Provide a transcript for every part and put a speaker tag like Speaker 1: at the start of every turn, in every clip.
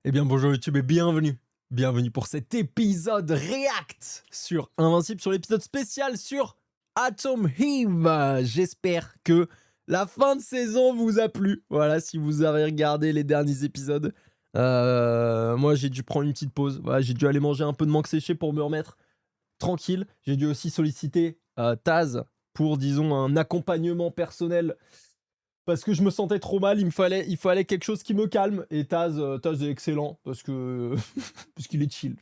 Speaker 1: Eh bien bonjour YouTube et bienvenue. Bienvenue pour cet épisode React sur Invincible, sur l'épisode spécial sur Atom Eve. J'espère que la fin de saison vous a plu. Voilà, si vous avez regardé les derniers épisodes. Moi j'ai dû prendre une petite pause. Voilà, j'ai dû aller manger un peu de mangue séché pour me remettre tranquille. J'ai dû aussi solliciter Taz pour, disons, un accompagnement personnel. Parce que je me sentais trop mal, il fallait quelque chose qui me calme. Et Taz est excellent parce que parce qu'il est chill.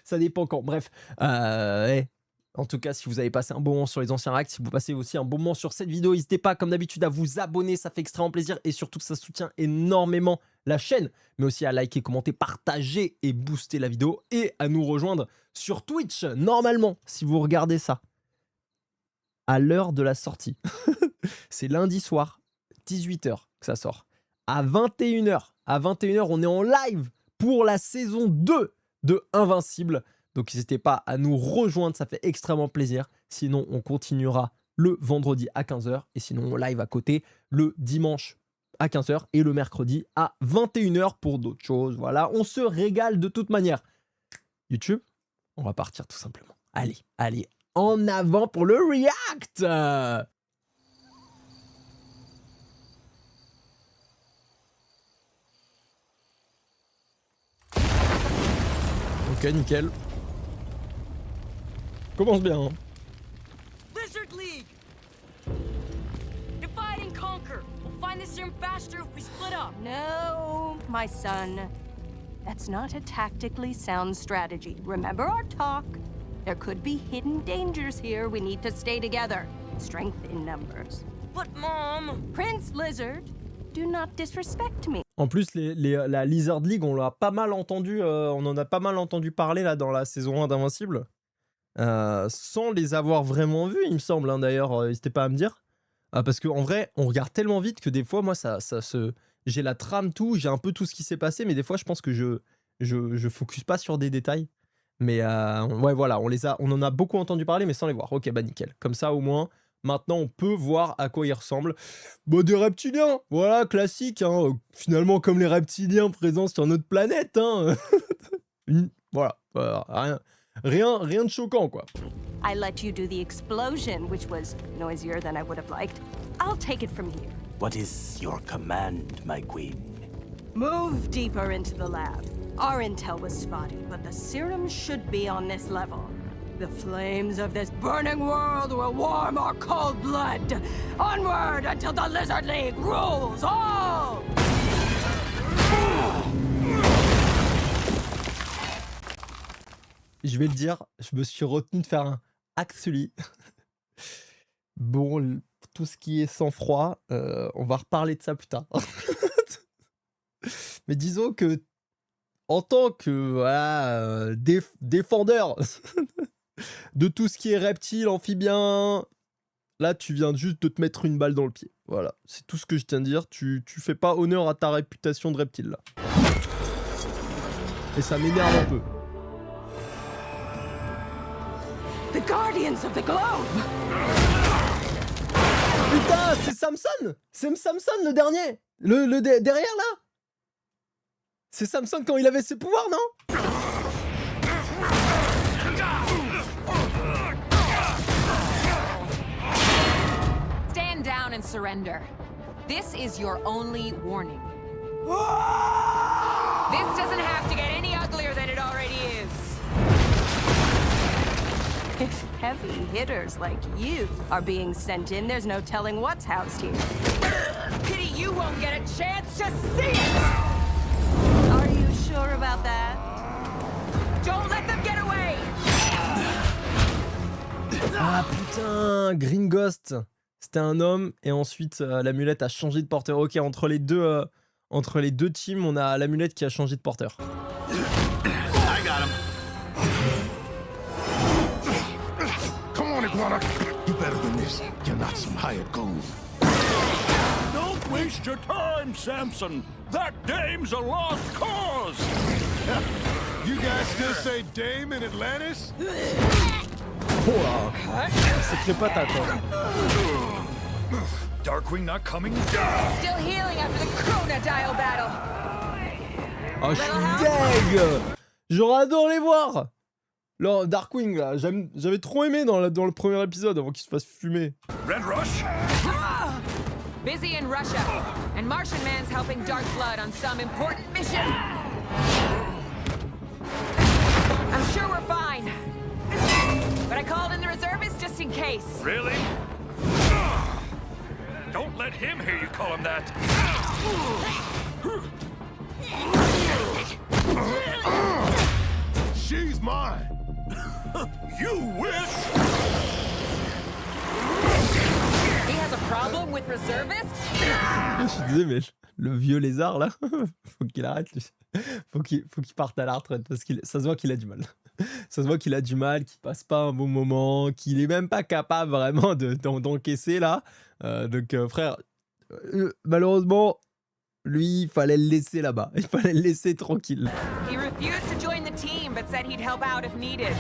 Speaker 1: Ça dépend quand. Bref, ouais. En tout cas, si vous avez passé un bon moment sur les anciens reacts, si vous passez aussi un bon moment sur cette vidéo, n'hésitez pas, comme d'habitude, à vous abonner. Ça fait extrêmement plaisir et surtout ça soutient énormément la chaîne. Mais aussi à liker, commenter, partager et booster la vidéo et à nous rejoindre sur Twitch. Normalement, si vous regardez ça à l'heure de la sortie. C'est lundi soir, 18h que ça sort. À 21h, on est en live pour la saison 2 de Invincible. Donc n'hésitez pas à nous rejoindre, ça fait extrêmement plaisir. Sinon, on continuera le vendredi à 15h. Et sinon, on live à côté le dimanche à 15h et le mercredi à 21h pour d'autres choses. Voilà, on se régale de toute manière. YouTube, on va partir tout simplement. Allez, en avant pour le React. Ok, nickel. Commence bien. Hein.
Speaker 2: Lizard League! Divide and conquer. We'll find the serum faster if we split up.
Speaker 3: No, my son. That's not a tactically sound strategy. Remember our talk? There could be hidden dangers here. We need to stay together. Strength in numbers.
Speaker 2: But Mom...
Speaker 3: Prince Lizard, do not disrespect me.
Speaker 1: En plus, la Lizard League, on l'a pas mal entendu, on en a pas mal entendu parler là dans la saison 1 d'Invincible. Sans les avoir vraiment vus, il me semble, hein, d'ailleurs, n'hésitez pas à me dire. Parce qu'en vrai, on regarde tellement vite que des fois, moi, j'ai la trame, tout, j'ai un peu tout ce qui s'est passé, mais des fois, je pense que je focus pas sur des détails. Mais ouais, voilà, on en a beaucoup entendu parler, mais sans les voir. Ok, bah nickel. Comme ça, au moins, maintenant, on peut voir à quoi ils ressemblent. Bon, des reptiliens, voilà, classique. Hein. Finalement, comme les reptiliens présents sur notre planète. Hein. Voilà, rien de choquant, quoi.
Speaker 3: I let you do the explosion, which was noisier than I would have liked. I'll take it from here.
Speaker 4: What is your command, my queen?
Speaker 3: Move deeper into the lab. Our intel was spotty, but the serum should be on this level. The flames of this burning world will warm our cold blood. Onward until the Lizard League rules all!
Speaker 1: Je vais le dire, je me suis retenu de faire un actually. Bon, tout ce qui est sang-froid, on va reparler de ça plus tard. Mais disons que, en tant que voilà, défendeur de tout ce qui est reptile, amphibien, là tu viens juste de te mettre une balle dans le pied. Voilà, c'est tout ce que je tiens à dire. Tu fais pas honneur à ta réputation de reptile là. Et ça m'énerve un peu.
Speaker 3: The Guardians of the Globe!
Speaker 1: Putain, c'est Samson! C'est Samson le dernier! Derrière là! C'est Samson quand il avait ses pouvoirs, non?
Speaker 5: Stand down and surrender. This is your only warning. This doesn't have to get any uglier than it already is.
Speaker 3: If heavy hitters like you are being sent in, there's no telling what's housed here.
Speaker 2: Pity you won't get a chance to see it!
Speaker 3: Are you sure about that?
Speaker 2: Don't let them get away!
Speaker 1: Ah putain, Green Ghost. C'était un homme et ensuite l'amulette a changé de porteur. Ok, entre les deux teams, on a l'amulette qui a changé de porteur.
Speaker 4: I got him.
Speaker 6: Come on, Iguana. You better than this. You're not some hired goon.
Speaker 7: Don't waste your time, Samson. That dame's a lost cause.
Speaker 6: You guys still say Dame in Atlantis?
Speaker 1: Oh là, sacré patate. Hein.
Speaker 7: Darkwing not coming down.
Speaker 5: Still healing after the Chronodile battle.
Speaker 1: Oh, je suis deg. J'aurais adoré les voir. Là, Darkwing, là, j'avais trop aimé dans le premier épisode avant qu'il se fasse fumer.
Speaker 7: Red Rush?
Speaker 5: Busy in Russia, and Martian Man's helping Dark Blood on some important mission. I'm sure we're fine. But I called in the reservists just in case.
Speaker 7: Really? Don't let him hear you call him that.
Speaker 6: She's mine.
Speaker 7: You wish!
Speaker 5: He has a problem with reservists?
Speaker 1: Je suis désolé, mais le vieux lézard là, faut qu'il arrête. Lui. Faut qu'il parte à la retraite parce que ça se voit qu'il a du mal. Ça se voit qu'il a du mal, qu'il passe pas un bon moment, qu'il est même pas capable vraiment d'encaisser là. Donc frère, malheureusement, lui, il fallait le laisser là-bas. Il fallait le laisser tranquille.
Speaker 5: He refused to join the team, but said he'd help out if needed.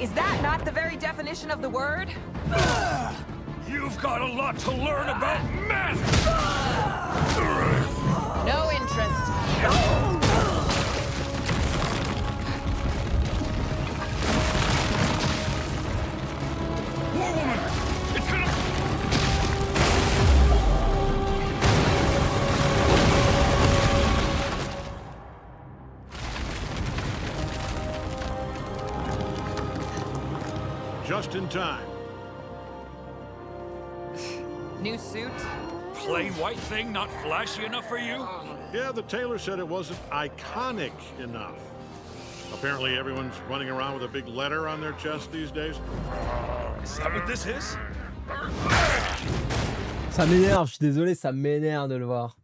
Speaker 5: Is that not the very definition of the word?
Speaker 7: You've got a lot to learn about men!
Speaker 5: No interest.
Speaker 7: War Woman! It's gonna...
Speaker 8: Just in time.
Speaker 5: New suit?
Speaker 7: Plain white thing not flashy enough for you?
Speaker 8: Yeah, the tailor said it wasn't iconic enough. Apparently everyone's running around with a big letter on their chest these days.
Speaker 7: Is that what this is?
Speaker 1: Ça m'énerve, je suis désolé, ça m'énerve de le voir.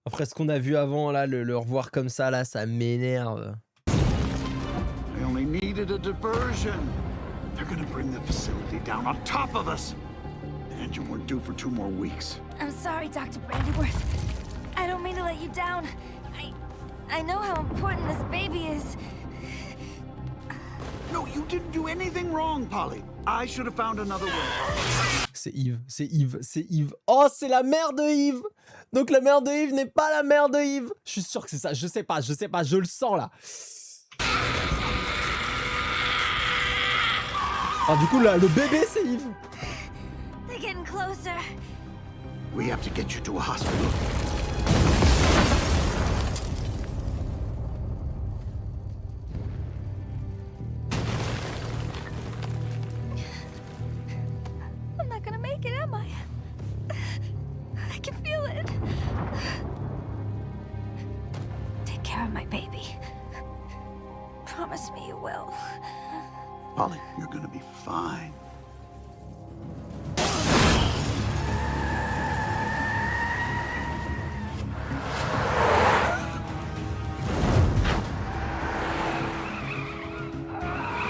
Speaker 1: Après ce qu'on a vu avant, là, le revoir comme ça, là, ça m'énerve.
Speaker 9: I only needed a diversion. They're gonna bring the facility down on top of us. The engine weren't due for 2 more weeks.
Speaker 10: I'm sorry, Dr. Brandyworth. I don't mean to let you down. I know how important this baby is.
Speaker 9: No, you didn't do anything wrong, Polly. I should have found another way.
Speaker 1: C'est Yves, c'est Yves, c'est Yves. Oh, c'est la mère de Yves. Donc la mère de Yves n'est pas la mère de Yves. Je suis sûr que c'est ça, je sais pas, je le sens là. Ah, du coup, là, le bébé, c'est Yves.
Speaker 10: They're getting closer.
Speaker 9: We have to get you to a hospital.
Speaker 10: I'm not gonna make it, am I? I can feel it. Take care of my baby. Promise me you will.
Speaker 9: Polly, you're gonna be fine.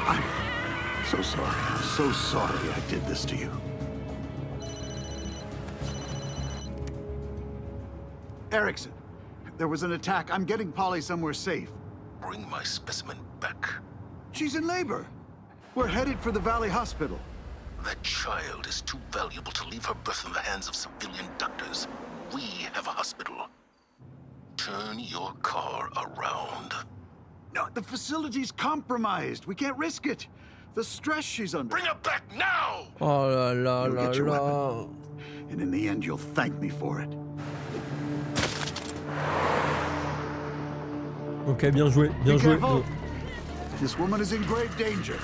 Speaker 9: I'm so sorry. I'm so sorry I did this to you. Erickson, there was an attack. I'm getting Polly somewhere safe.
Speaker 6: Bring my specimen back.
Speaker 9: She's in labor. We're headed for the Valley Hospital.
Speaker 6: That child is too valuable to leave her birth in the hands of civilian doctors. We have a hospital. Turn your car around.
Speaker 9: No, the facility's compromised. We can't risk it. The stress she's under.
Speaker 6: Bring her back now!
Speaker 1: Oh là là
Speaker 9: You'll
Speaker 1: là
Speaker 9: get your
Speaker 1: là.
Speaker 9: weapon. And in the end, you'll thank me for it.
Speaker 1: Ok, bien joué, bien
Speaker 9: Be
Speaker 1: joué.
Speaker 9: careful. This woman is in grave danger.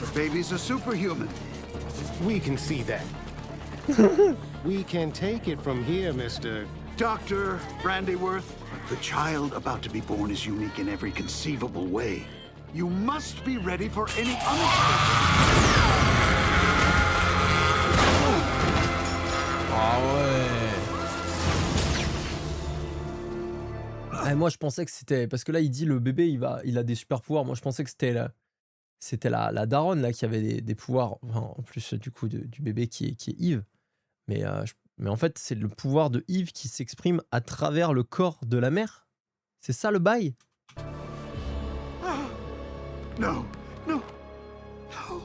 Speaker 9: The baby's a superhuman.
Speaker 11: We can see that. We can take it from here, Mr.
Speaker 9: Dr. Brandyworth, the child about to be born is unique in every conceivable way. You must be ready for any unexpected...
Speaker 1: Ah ouais. Ah, moi je pensais que c'était parce que là il dit le bébé il a des super pouvoirs. Moi je pensais que c'était la daronne là qui avait des pouvoirs, enfin, en plus du coup du bébé qui est Yves. Mais en fait c'est le pouvoir de Yves qui s'exprime à travers le corps de la mère. C'est ça le bail.
Speaker 9: No, no, no, no.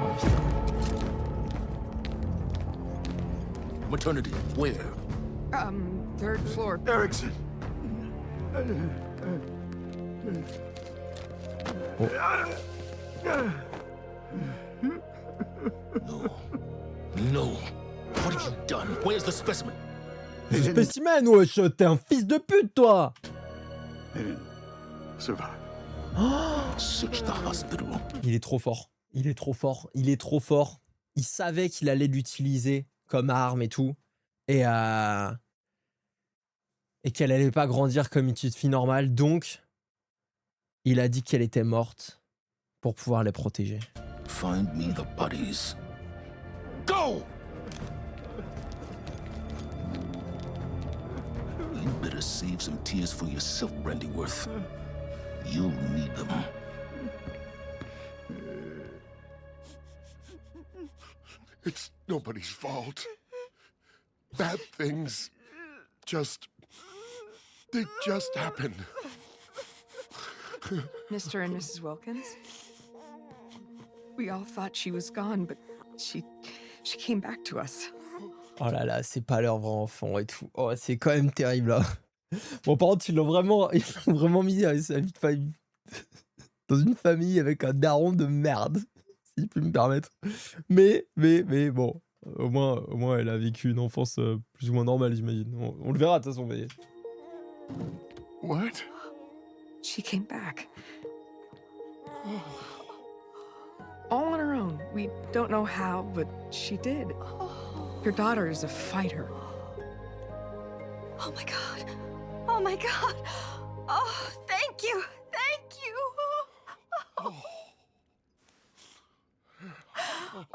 Speaker 1: Oh, putain.
Speaker 6: Maternity. Where?
Speaker 2: Third floor.
Speaker 9: Erickson.
Speaker 6: No. What have you done? Where's the specimen?
Speaker 1: Ce spécimen, wesh, t'es un fils de pute, toi.
Speaker 9: They didn't survive.
Speaker 6: Search the hospital.
Speaker 1: Il est trop fort. Il est trop fort. Il est trop fort. Il savait qu'il allait l'utiliser comme arme et tout. Et qu'elle allait pas grandir comme une petite fille normale. Donc, il a dit qu'elle était morte pour pouvoir les protéger.
Speaker 6: Find me the bodies. Go! You better save some tears for yourself, Brandyworth. You'll need them.
Speaker 11: It's nobody's fault. Bad things they just happen.
Speaker 2: Mr. and Mrs. Wilkins? We all thought she was gone, but she came back to us.
Speaker 1: Oh là là, c'est pas leur vrai enfant et tout. Oh, c'est quand même terrible, là. Bon, par contre, ils l'ont vraiment mis dans une famille avec un daron de merde, si je puis me permettre. Mais bon, au moins, elle a vécu une enfance plus ou moins normale, j'imagine. On le verra, de toute façon, mais...
Speaker 11: What?
Speaker 2: She came back. All on her own. We don't know how, but she did. Your daughter is a fighter.
Speaker 3: Oh my god. Oh my god. Oh, thank you. Thank you. Oh,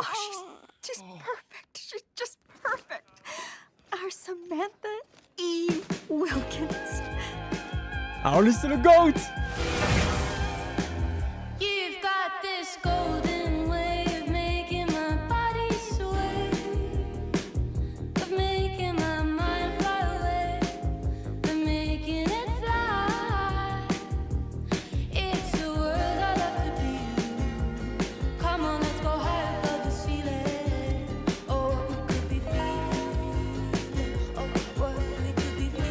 Speaker 3: she's just perfect. She's just perfect. Our Samantha E. Wilkins.
Speaker 1: Alors lui, c'est le GOAT!
Speaker 10: You've got this golden way of making my body sway, of making my mind fly away, of making it fly. It's a world I love to be. Come on, let's go high above the ceiling. Oh, what we could be feeling. Oh, what we could be feeling.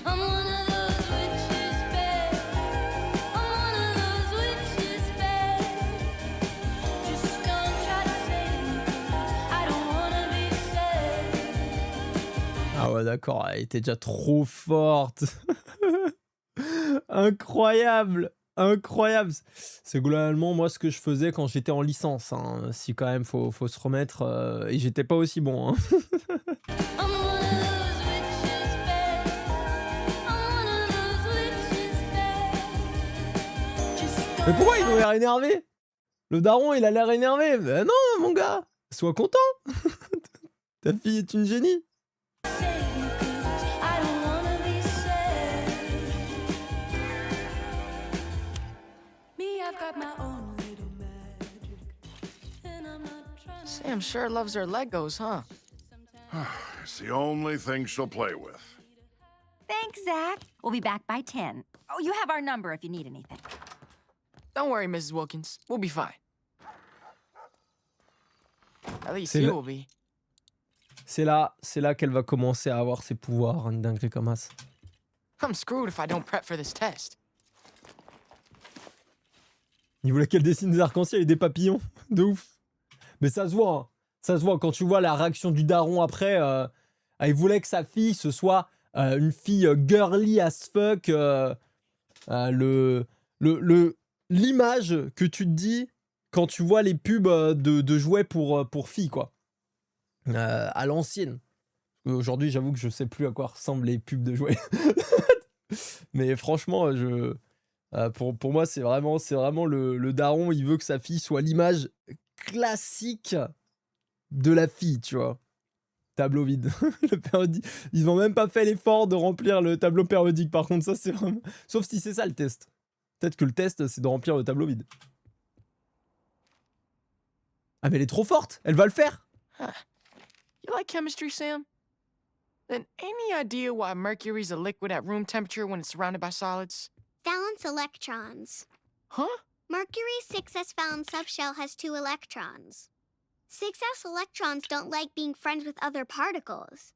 Speaker 10: I'm one of those witches, babe. I'm one of those witches, babe. Just don't try to save me, 'cause I don't wanna be saved.
Speaker 1: Ah ouais, d'accord, elle était déjà trop forte. Incroyable, incroyable. C'est globalement moi ce que je faisais quand j'étais en licence, hein. Si quand même faut se remettre, et j'étais pas aussi bon, hein.
Speaker 10: I'm one of those witches, babe. I'm one of those witches, babe. Just
Speaker 1: Mais pourquoi ils ont l'air énervés? Le daron, il a l'air énervé. Ben non, mon gars, sois content. Ta fille est une génie.
Speaker 10: save me, 'cause I don't wanna be saved. Me, I've got my own little magic, and I'm not trying to.
Speaker 2: Sam sure loves her Legos, huh?
Speaker 8: It's the only thing she'll play with.
Speaker 5: Thanks, Zach. We'll be back by 10. Oh, you have our number if you need anything.
Speaker 2: Don't worry, Mrs. Wilkins. We'll be fine. At least
Speaker 1: C'est
Speaker 2: you
Speaker 1: le-
Speaker 2: will be.
Speaker 1: C'est là qu'elle va commencer à avoir ses pouvoirs, une dinguerie comme ça.
Speaker 2: I'm screwed if I don't prep for this test.
Speaker 1: Il voulait qu'elle dessine des arcs-en-ciel et des papillons. De ouf. Mais ça se voit, hein. Ça se voit quand tu vois la réaction du daron après. Il voulait que sa fille, ce soit une fille girly as fuck. L'image que tu te dis quand tu vois les pubs de jouets pour filles, quoi. À l'ancienne. Aujourd'hui, j'avoue que je sais plus à quoi ressemblent les pubs de jouets. Mais franchement, pour moi, c'est vraiment le daron. Il veut que sa fille soit l'image classique de la fille, tu vois. Tableau vide. Le périodique. Ils n'ont même pas fait l'effort de remplir le tableau périodique. Par contre, ça, c'est vraiment... Sauf si c'est ça le test. Peut-être que le test, c'est de remplir le tableau vide. Ah, mais elle est trop forte. Elle va le faire.
Speaker 2: You like chemistry, Sam? Then any idea why mercury's a liquid at room temperature when it's surrounded by solids?
Speaker 12: Valence electrons.
Speaker 2: Huh?
Speaker 12: Mercury's 6s valence subshell has 2 electrons.
Speaker 10: 6S electrons don't like being friends with other particles.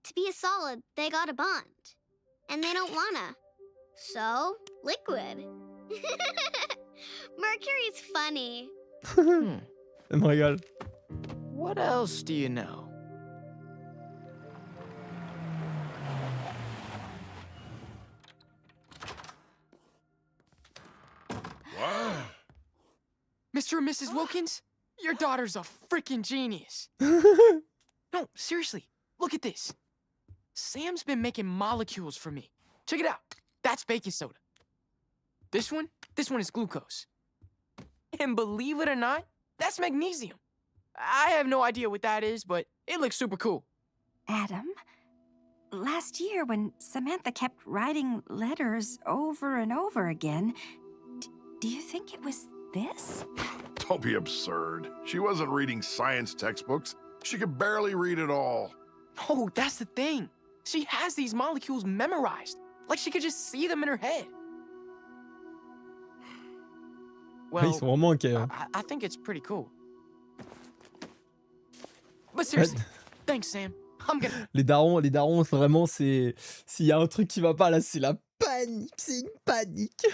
Speaker 10: To be a solid, they gotta bond. And they don't wanna. So, liquid. Mercury's funny.
Speaker 1: Ça me régale.
Speaker 2: What else do you know?
Speaker 7: What?
Speaker 2: Mr. and Mrs. Wilkins, your daughter's a freaking genius. No, seriously, look at this. Sam's been making molecules for me. Check it out. That's baking soda. This one is glucose. And believe it or not, that's magnesium. I have no idea what that is, but it looks super cool.
Speaker 12: Adam, last year when Samantha kept writing letters over and over again, do you think it was this?
Speaker 13: Don't be absurd. She wasn't reading science textbooks. She could barely read at all.
Speaker 2: Oh, that's the thing. She has these molecules memorized. Like she could just see them in her head.
Speaker 1: Ils sont vraiment inquiets. Hein.
Speaker 2: I think it's pretty cool. But seriously, thanks, Sam. I'm gonna...
Speaker 1: Les darons, vraiment, c'est... S'il y a un truc qui va pas, là, c'est la panique. C'est une panique.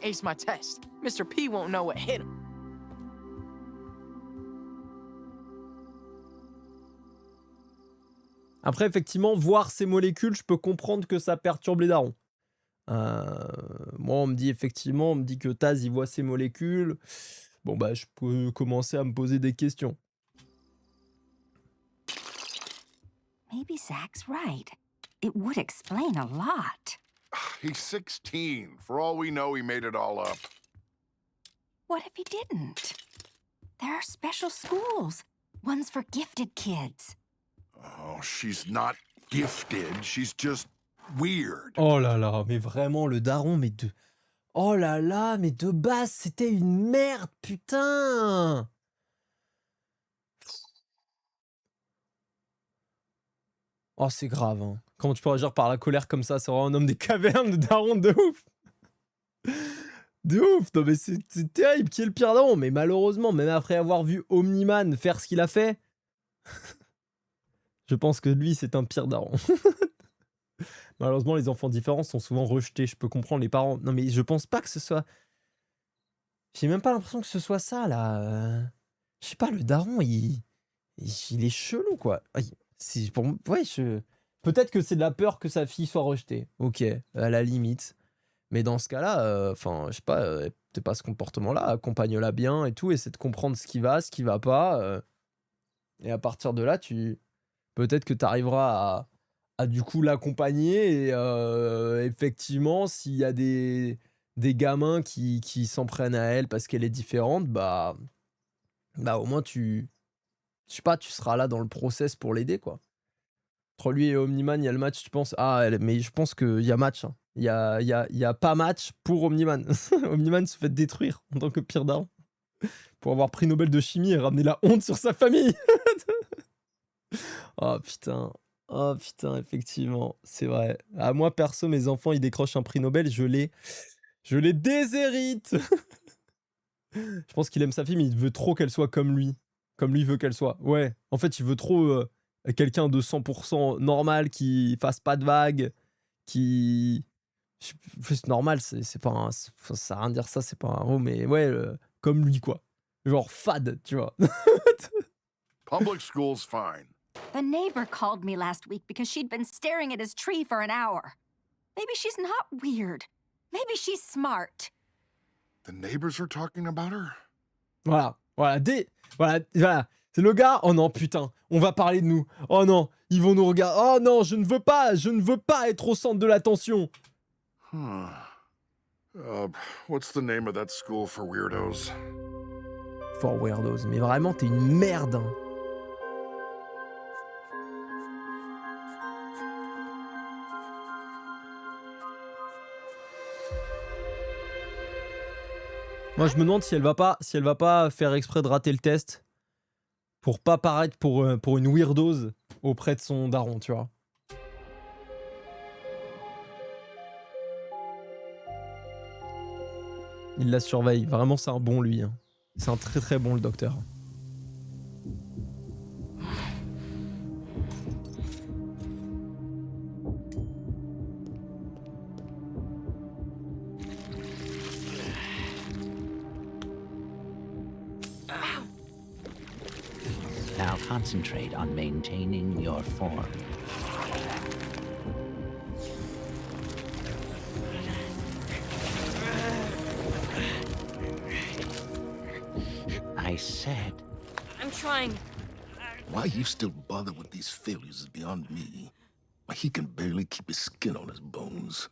Speaker 2: ace my test. Mr. P won't know what hit him.
Speaker 1: Après, effectivement, voir ces molécules, je peux comprendre que ça perturbe les darons. Moi, on me dit effectivement, on me dit que Taz, il voit ces molécules. Bon, bah, je peux commencer à me poser des questions.
Speaker 12: Maybe Zach's right. It would explain a lot.
Speaker 13: He's 16. For all we know, he made it all up.
Speaker 12: What if he didn't? There are special schools, ones for gifted kids.
Speaker 13: Oh, she's not gifted. She's just weird.
Speaker 1: Oh là là, mais vraiment, le daron, mais de... Oh là là, mais de base, c'était une merde, putain! Oh, c'est grave, hein. Comment tu peux agir par la colère comme ça? C'est vraiment un homme des cavernes, le daron de ouf! De ouf! Non mais c'est terrible, qui est le pire daron? Mais malheureusement, même après avoir vu Omni-Man faire ce qu'il a fait, je pense que lui, c'est un pire daron. Malheureusement, les enfants différents sont souvent rejetés. Je peux comprendre les parents. Non, mais je pense pas que ce soit... J'ai même pas l'impression que ce soit ça, là. Je sais pas, le daron, il est chelou, quoi. Ouais, peut-être que c'est de la peur que sa fille soit rejetée. Ok, à la limite. Mais dans ce cas-là, enfin, je sais pas, peut-être pas ce comportement-là. Accompagne-la bien et tout. Essaie de comprendre ce qui va pas. Et à partir de là, peut-être que tu arriveras à du coup l'accompagner et effectivement s'il y a des gamins qui s'en prennent à elle parce qu'elle est différente, bah au moins je sais pas, tu seras là dans le process pour l'aider, quoi. Entre lui et Omni-Man, il y a le match, tu penses? Mais je pense qu'il y a match, hein. Il y a pas match pour Omni-Man. Omni-Man se fait détruire en tant que pire daron pour avoir pris Nobel de chimie et ramener la honte sur sa famille. Oh putain, effectivement, c'est vrai. Ah, moi, perso, mes enfants, ils décrochent un prix Nobel, je les déshérite. Je pense qu'il aime sa fille, mais il veut trop qu'elle soit comme lui veut qu'elle soit. Ouais, en fait, il veut trop quelqu'un de 100% normal, qui fasse pas de vagues, qui... Juste normal, c'est pas ça sert à rien de dire ça, c'est pas un mot, mais ouais, comme lui, quoi. Genre fade, tu vois.
Speaker 13: Public school's fine.
Speaker 12: The neighbor called me last week because she'd been staring at his tree for an hour. Maybe she's not weird. Maybe she's smart.
Speaker 13: The neighbors are talking about her?
Speaker 1: Voilà. C'est le gars. Oh non, putain, on va parler de nous. Oh non, ils vont nous regarder. Oh non, je ne veux pas être au centre de l'attention.
Speaker 13: What's the name of that school for weirdos?
Speaker 1: For weirdos, mais vraiment, t'es une merde. Hein. Moi, je me demande si elle va pas faire exprès de rater le test pour pas paraître pour une weirdos auprès de son daron, tu vois. Il la surveille. Vraiment, c'est un bon, lui. Hein. C'est un très très bon, le docteur.
Speaker 4: Now concentrate on maintaining your form. I said.
Speaker 3: I'm trying.
Speaker 6: Why you still bother with these failures is beyond me. He can barely keep his skin on his bones.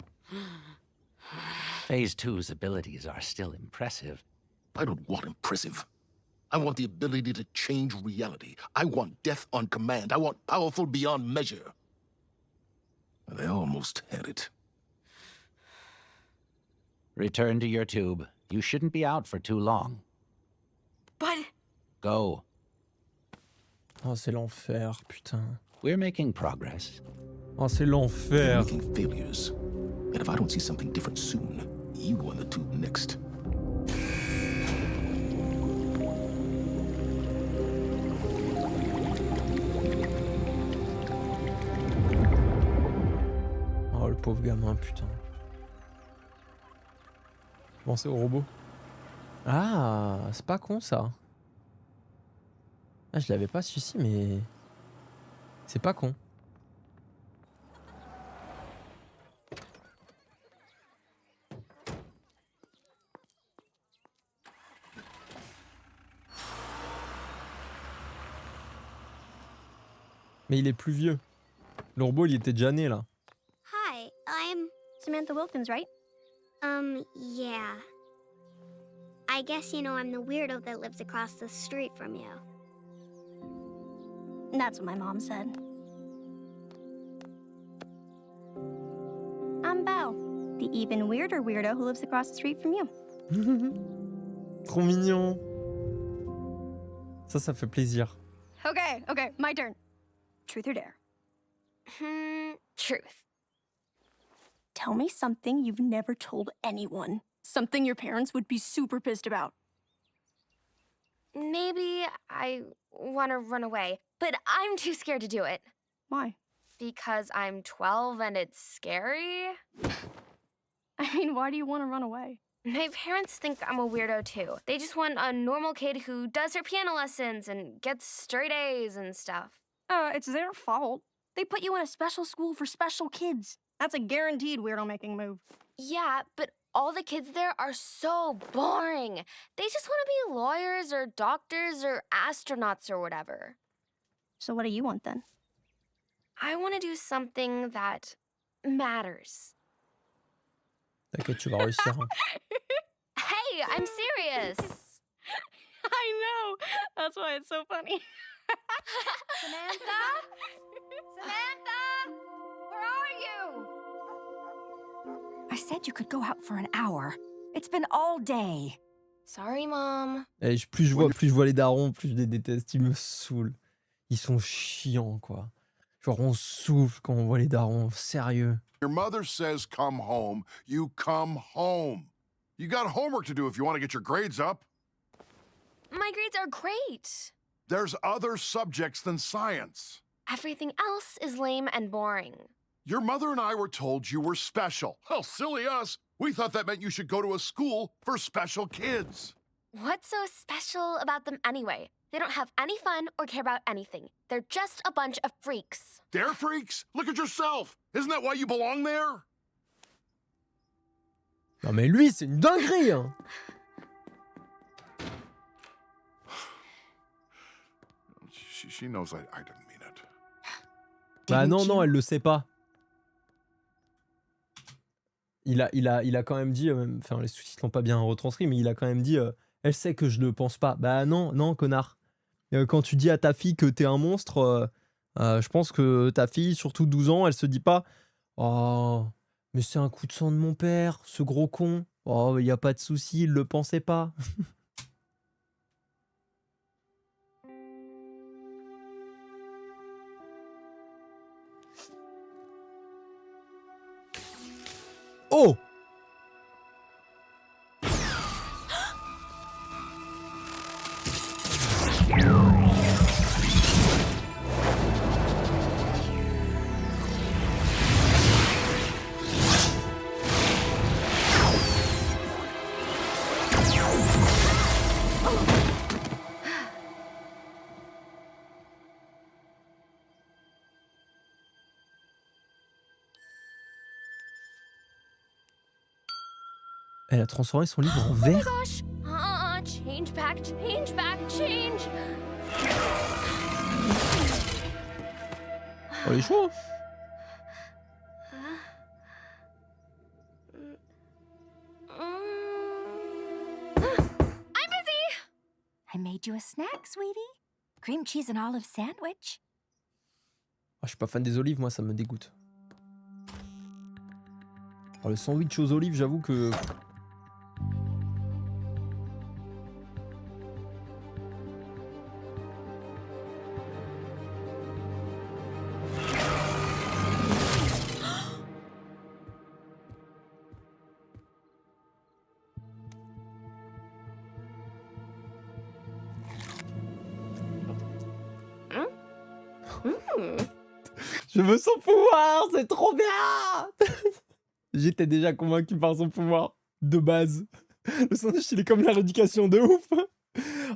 Speaker 4: Phase 2's abilities are still impressive.
Speaker 6: I don't want impressive. I want the ability to change reality. I want death on command. I want powerful beyond measure. And I almost had it.
Speaker 4: Return to your tube. You shouldn't be out for too long.
Speaker 3: But...
Speaker 4: Go.
Speaker 1: Oh, c'est l'enfer, putain.
Speaker 4: We're making progress.
Speaker 1: Oh, c'est l'enfer.
Speaker 6: Making failures. And if I don't see something different soon, you go on the tube next.
Speaker 1: Oh, le pauvre gamin, putain. Pensez au robot. Ah, c'est pas con ça. Ah, je l'avais pas celui-ci, mais... C'est pas con. Mais il est plus vieux. Le robot, il était déjà né, là.
Speaker 14: Hi, I'm Samantha Wilkins, right? Yeah. I guess you know I'm the weirdo that lives across the street from you.
Speaker 10: That's what my mom said. I'm Belle, the even weirder weirdo who lives across the street from you.
Speaker 1: Trop mignon. Ça fait plaisir.
Speaker 10: Okay, my turn. Truth or dare?
Speaker 14: Truth.
Speaker 10: Tell me something you've never told anyone. Something your parents would be super pissed about.
Speaker 14: Maybe I want to run away, but I'm too scared to do it.
Speaker 10: Why?
Speaker 14: Because I'm 12 and it's scary.
Speaker 10: I mean, why do you want to run away?
Speaker 14: My parents think I'm a weirdo too. They just want a normal kid who does her piano lessons and gets straight A's and stuff.
Speaker 10: It's their fault. They put you in a special school for special kids. That's a guaranteed weirdo-making move.
Speaker 14: Yeah, but all the kids there are so boring. They just want to be lawyers or doctors or astronauts or whatever.
Speaker 10: So what do you want then?
Speaker 14: I want to do something that matters.
Speaker 1: T'inquiète, tu vas réussir. Hein.
Speaker 14: Hey, I'm serious.
Speaker 10: I know. That's why it's so funny.
Speaker 14: Samantha? Samantha? Where are you?
Speaker 12: I said you could go out for an hour. It's been all day.
Speaker 14: Sorry, Mom.
Speaker 1: Et plus je vois les darons, plus je les déteste. Ils me saoulent. Ils sont chiants, quoi. Genre, on souffle quand on voit les darons. Sérieux.
Speaker 13: Your mother says come home, you come home. You got homework to do if you want to get your grades up.
Speaker 14: My grades are great.
Speaker 13: There's other subjects than science.
Speaker 14: Everything else is lame and boring.
Speaker 13: Your mother and I were told you were special. Hell, silly us. We thought that meant you should go to a school for special kids.
Speaker 14: What's so special about them anyway? They don't have any fun or care about anything. They're just a bunch of freaks.
Speaker 13: They're freaks? Look at yourself. Isn't that why you belong there?
Speaker 1: Non mais lui, c'est une dinguerie, hein.
Speaker 13: She knows I didn't mean it.
Speaker 1: Bah non, elle le sait pas. Il a quand même dit, enfin les sous-titres l'ont pas bien retranscrit, mais il a quand même dit, elle sait que je le pense pas. Bah non, connard. Quand tu dis à ta fille que t'es un monstre, je pense que ta fille, surtout 12 ans, elle se dit pas, oh, mais c'est un coup de sang de mon père, ce gros con. Oh, y a pas de souci, il le pensait pas. Oh! Elle a transformé son livre en
Speaker 10: Oh my
Speaker 1: verre.
Speaker 10: gosh! Change back, change!
Speaker 1: Oh, il est chaud.
Speaker 12: I'm busy! I made you a snack, sweetie. Cream cheese and olive sandwich.
Speaker 1: Ah, je suis pas fan des olives, moi ça me dégoûte. Alors, le sandwich aux olives, j'avoue que... Je veux son pouvoir, c'est trop bien. J'étais déjà convaincu par son pouvoir, de base. Le sandwich, il est comme la rééducation de ouf.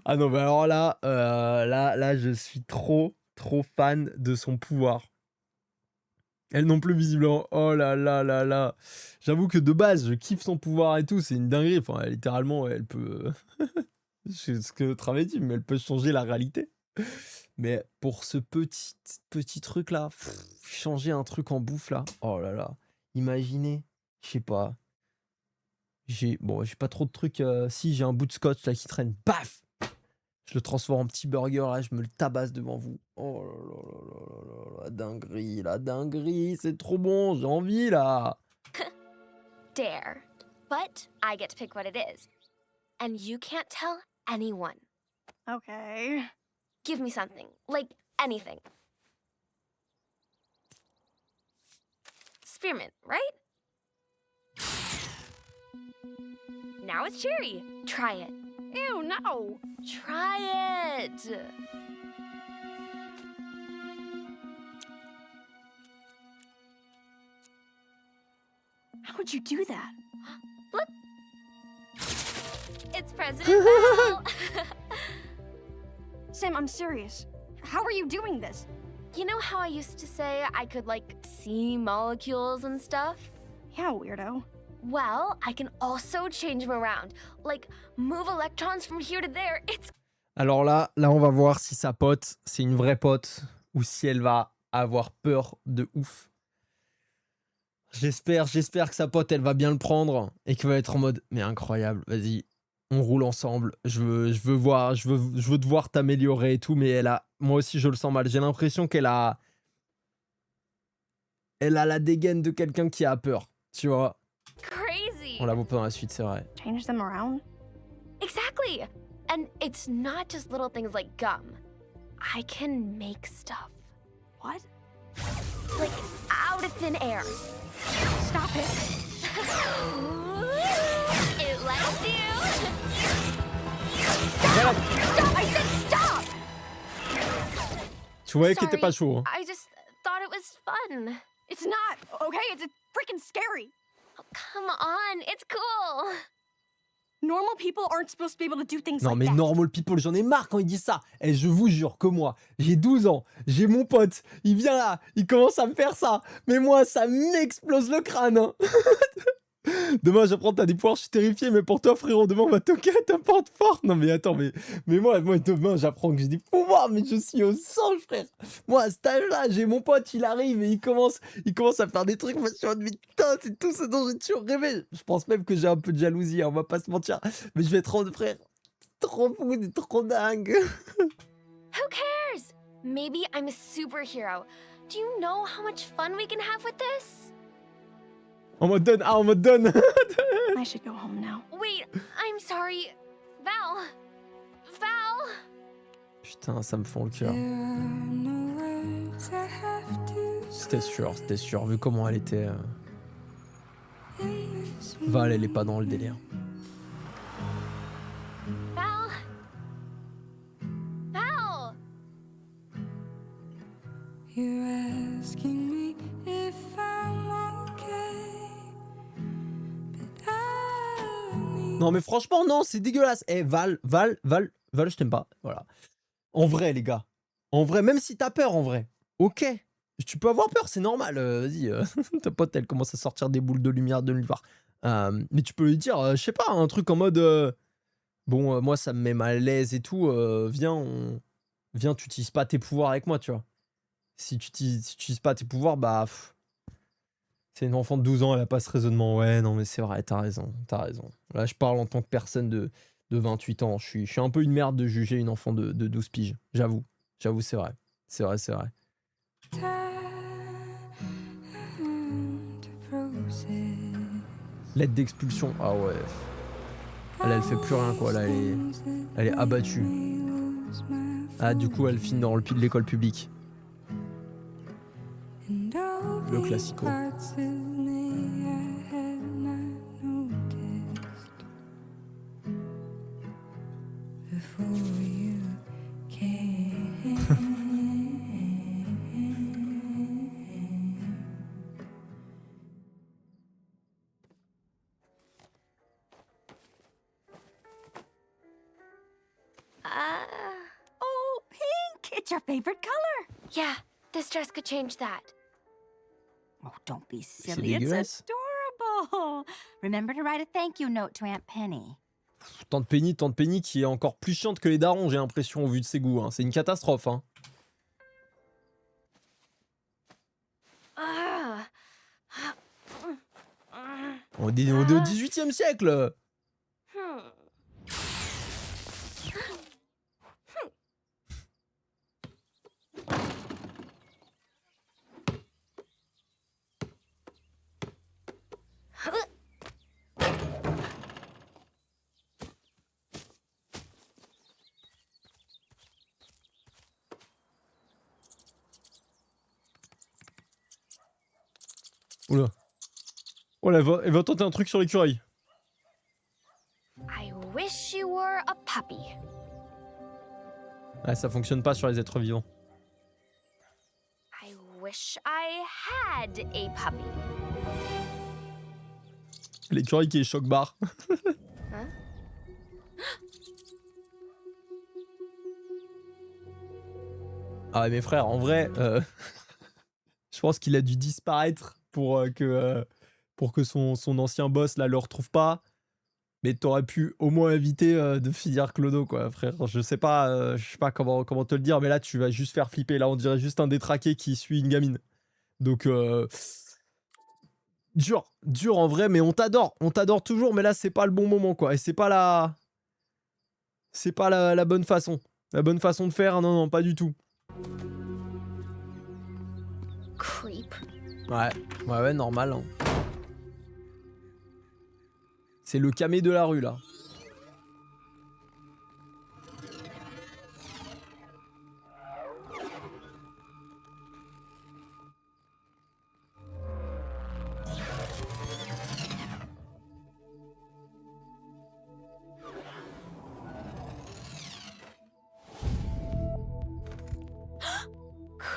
Speaker 1: Ah non, mais alors là, là, je suis trop fan de son pouvoir. Elle non plus, visiblement. Oh là là là là. J'avoue que de base, je kiffe son pouvoir et tout, c'est une dinguerie. Enfin, littéralement, elle peut... Je sais ce que Travis dit, mais elle peut changer la réalité. Mais pour ce petit truc là, changer un truc en bouffe là, oh là là, imaginez, je sais pas, j'ai pas trop de trucs, si j'ai un bout de scotch là qui traîne, paf, je le transforme en petit burger là, je me le tabasse devant vous. Oh là là là là là, la dinguerie, c'est trop bon, j'ai envie là.
Speaker 10: Dare. But I get to pick what it is. And you can't tell anyone.
Speaker 3: Okay.
Speaker 10: Give me something. Like anything. Spearmint, right? Now it's cherry. Try it.
Speaker 3: Ew, no.
Speaker 10: Try it.
Speaker 3: How would you do that?
Speaker 10: Look. It's President Bell.
Speaker 3: Sam, I'm serious. How are you doing this?
Speaker 10: You know how I used to say I could, like, see molecules and stuff?
Speaker 3: Yeah, weirdo.
Speaker 10: Well, I can also change them around. Like, move electrons from here to there. It's...
Speaker 1: Alors là, on va voir si sa pote, c'est une vraie pote, ou si elle va avoir peur de ouf. J'espère que sa pote, elle va bien le prendre, et qu'elle va être en mode, mais incroyable, vas-y, on roule ensemble, je veux te voir t'améliorer et tout, mais moi aussi je le sens mal, j'ai l'impression qu'elle a la dégaine de quelqu'un qui a peur, tu vois.
Speaker 10: Crazy.
Speaker 1: On la voit pas dans la suite, c'est vrai.
Speaker 3: Change them around?
Speaker 10: Exactly. And it's not just little things like gum. I can make stuff.
Speaker 3: What?
Speaker 10: Like out of thin air.
Speaker 3: Stop it.
Speaker 10: It lets you. Stop! Stop! I said stop!
Speaker 1: Tu voyais qu'il était pas chaud. Hein.
Speaker 10: I just thought it was fun.
Speaker 3: It's not, okay? It's freaking scary.
Speaker 10: Oh, come on, it's cool.
Speaker 3: Normal people aren't supposed to be able to do things
Speaker 1: Non
Speaker 3: like
Speaker 1: mais
Speaker 3: that.
Speaker 1: normal people, j'en ai marre quand il dit ça. Et je vous jure que moi, j'ai 12 ans, j'ai mon pote, il vient là, il commence à me faire ça. Mais moi, ça m'explose le crâne. Hein. Demain, j'apprends que t'as des pouvoirs, je suis terrifié, mais pour toi, frérot, demain, on va toquer à ta porte fort. Non mais attends, mais moi, demain, j'apprends que j'ai des pouvoirs, mais je suis au sang, frère. Moi, à cet âge-là, j'ai mon pote, il arrive et il commence à faire des trucs. Moi, je suis en mode, putain, c'est tout ce dont j'ai toujours rêvé. Je pense même que j'ai un peu de jalousie, hein, on va pas se mentir. Mais je vais être trop, frère, trop fou, c'est trop dingue.
Speaker 10: Who cares? Maybe I'm a superhero. Do you know how much fun we can have with this?
Speaker 1: En mode donne.
Speaker 3: I should go home now.
Speaker 10: Wait, I'm sorry. Val.
Speaker 1: Putain, ça me fond le cœur. C'était sûr, vu comment elle était. Val, elle est pas dans le délire.
Speaker 10: Val. You're asking me if I'm
Speaker 1: Non mais franchement non, c'est dégueulasse. Eh Val, je t'aime pas. Voilà. En vrai les gars. En vrai, même si t'as peur en vrai. Ok. Tu peux avoir peur, c'est normal. Vas-y. Ta pote elle commence à sortir des boules de lumière de nulle part. Mais tu peux lui dire, je sais pas, un truc en mode bon, moi ça me met mal à l'aise et tout, viens, tu utilises pas tes pouvoirs avec moi, tu vois. Si tu utilises pas tes pouvoirs, bah. C'est une enfant de 12 ans, elle a pas ce raisonnement. Ouais, non, mais c'est vrai, t'as raison. Là, je parle en tant que personne de 28 ans. Je suis un peu une merde de juger une enfant de 12 piges. J'avoue, c'est vrai. C'est vrai. Lettre d'expulsion. Ah ouais. Elle fait plus rien, quoi. Là, elle est abattue. Ah, du coup, elle finit dans l'école publique. Le classico.
Speaker 12: Oh, pink! It's your favorite color.
Speaker 15: Yeah, this dress could change that.
Speaker 12: Oh, don't be
Speaker 1: C'est
Speaker 12: silly. It's
Speaker 1: dégueulasse.
Speaker 12: adorable. Remember to write a thank you note to Aunt Penny.
Speaker 1: Tante Penny qui est encore plus chiante que les darons, j'ai l'impression, au vu de ses goûts. Hein. C'est une catastrophe. Hein. On est au 18e siècle. Oula. Oh là, elle va tenter un truc sur l'écureuil.
Speaker 15: I wish you were a puppy.
Speaker 1: Ouais, ça fonctionne pas sur les êtres vivants.
Speaker 15: I wish I had a puppy.
Speaker 1: L'écureuil qui est choc-barre.
Speaker 15: Hein?
Speaker 1: Ah ouais, mes frères, en vrai, je pense qu'il a dû disparaître pour que son ancien boss là le retrouve pas. Mais t'aurais pu au moins éviter de finir Clodo, quoi, frère. Je sais pas comment te le dire, mais là tu vas juste faire flipper. Là, on dirait juste un détraqué qui suit une gamine. Donc dur en vrai, mais on t'adore toujours. Mais là, c'est pas le bon moment, quoi. Et c'est pas la bonne façon. La bonne façon de faire, non, pas du tout.
Speaker 15: Creep.
Speaker 1: Ouais, normal. Hein. C'est le camé de la rue, là.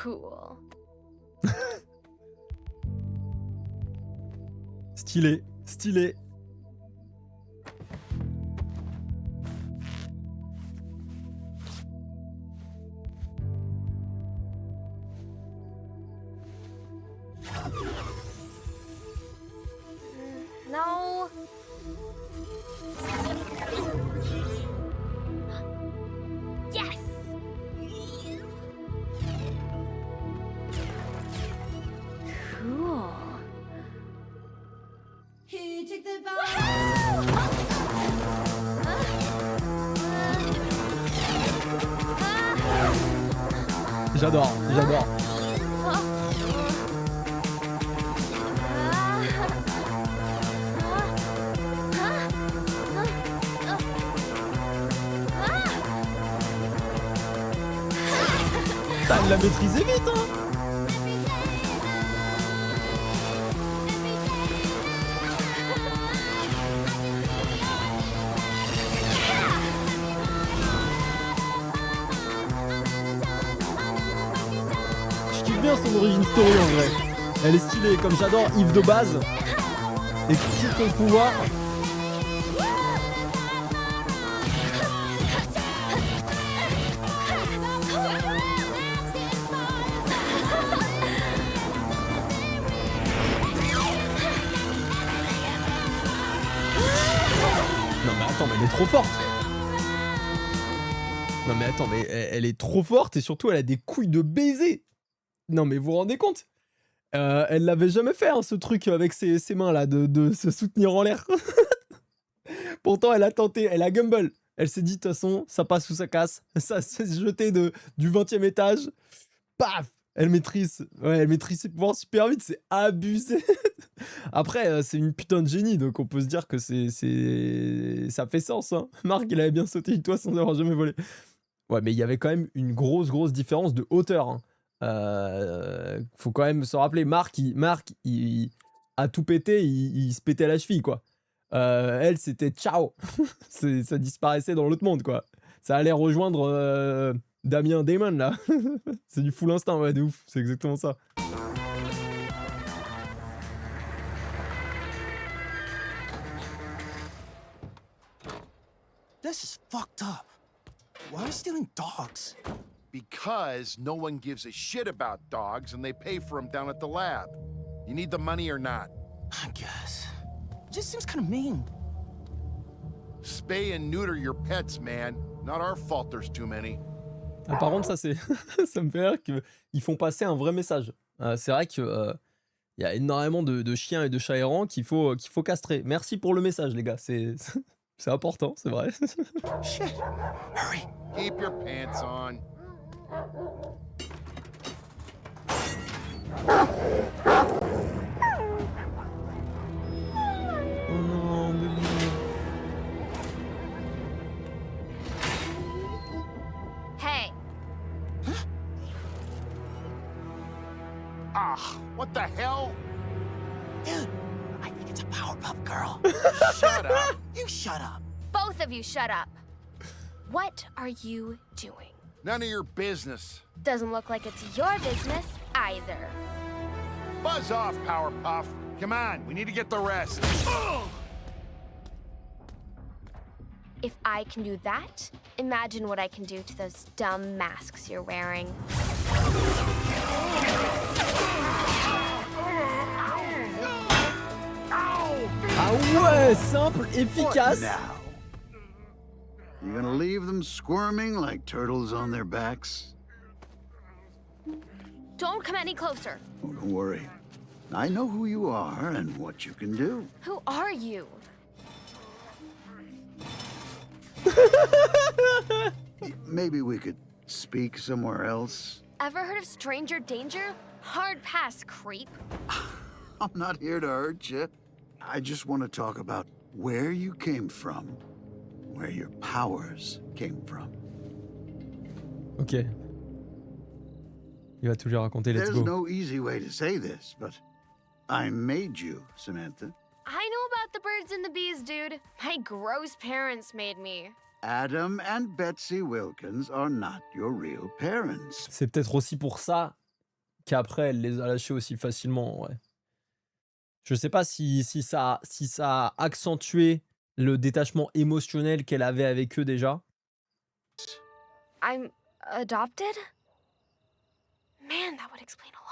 Speaker 15: Cool.
Speaker 1: Stylé.
Speaker 15: No. Yes. Cool.
Speaker 1: J'adore. Putain, elle l'a maîtrisé vite, hein. Je kiffe bien son origin story en vrai. Elle est stylée, comme j'adore Yves de base. Et tout son pouvoir. Elle est trop forte. Non mais attends, mais elle est trop forte et surtout elle a des couilles de baiser. Non mais vous vous rendez compte? Elle l'avait jamais fait hein, ce truc avec ses mains là, de se soutenir en l'air. Pourtant elle a tenté, elle a Gumball. Elle s'est dit de toute façon, ça passe ou ça casse. Ça s'est jeté du 20e étage. Paf! Elle maîtrise ses pouvoirs super vite, c'est abusé. Après, c'est une putain de génie, donc on peut se dire que ça fait sens. Hein. Marc, il avait bien sauté du toit sans avoir jamais volé. Ouais, mais il y avait quand même une grosse différence de hauteur. Hein. Faut quand même se rappeler, Marc, il a tout pété, il se pétait la cheville, quoi. Elle, c'était ciao. Ça disparaissait dans l'autre monde, quoi. Ça allait rejoindre Damien Damon, là. C'est du full instinct, ouais, de ouf. C'est exactement ça.
Speaker 16: This is fucked up. Why are you stealing dogs?
Speaker 13: Because no one gives a shit about dogs and they pay for them down at the lab. You need the money or not?
Speaker 16: I guess. It just seems kind of mean.
Speaker 13: Spay and neuter your pets, man. Not our fault there's too many.
Speaker 1: Ah, par contre, ça, ça me fait rire qu'ils font passer un vrai message. C'est vrai que y a énormément de chiens et de chats errants qu'il faut castrer. Merci pour le message, les gars. C'est important, c'est vrai.
Speaker 16: Shit. Hurry.
Speaker 13: Keep your pants on.
Speaker 1: Oh non, bébé.
Speaker 15: Hey.
Speaker 13: Ah, what the hell?
Speaker 16: Dude, I think it's a Powerpuff Girl.
Speaker 13: Shut up.
Speaker 16: You shut up.
Speaker 15: Both of you shut up. What are you doing?
Speaker 13: None of your business.
Speaker 15: Doesn't look like it's your business either.
Speaker 13: Buzz off, Powerpuff. Come on, we need to get the rest.
Speaker 15: If I can do that, imagine what I can do to those dumb masks you're wearing.
Speaker 1: Ah ouais, simple, efficace.
Speaker 9: What now? You gonna leave them squirming like turtles on their backs?
Speaker 15: Don't come any closer.
Speaker 9: Oh, don't worry. I know who you are and what you can do.
Speaker 15: Who are you?
Speaker 9: Maybe we could speak somewhere else.
Speaker 15: Ever heard of stranger danger? Hard pass, creep.
Speaker 9: I'm not here to hurt you. I just want to talk about where you came from, where your powers came from.
Speaker 1: Ok. Il va tout lui raconter, let's
Speaker 9: There's
Speaker 1: go.
Speaker 9: no easy way to say this, but I made you, Samantha.
Speaker 15: I know about the birds and the bees, dude. My gross parents made me.
Speaker 9: Adam and Betsy Wilkins are not your real parents.
Speaker 1: C'est peut-être aussi pour ça qu'après, elle les a lâchés aussi facilement, ouais. Je sais pas si ça a accentué le détachement émotionnel qu'elle avait avec eux déjà.
Speaker 15: I'm adopted? Man, that would explain a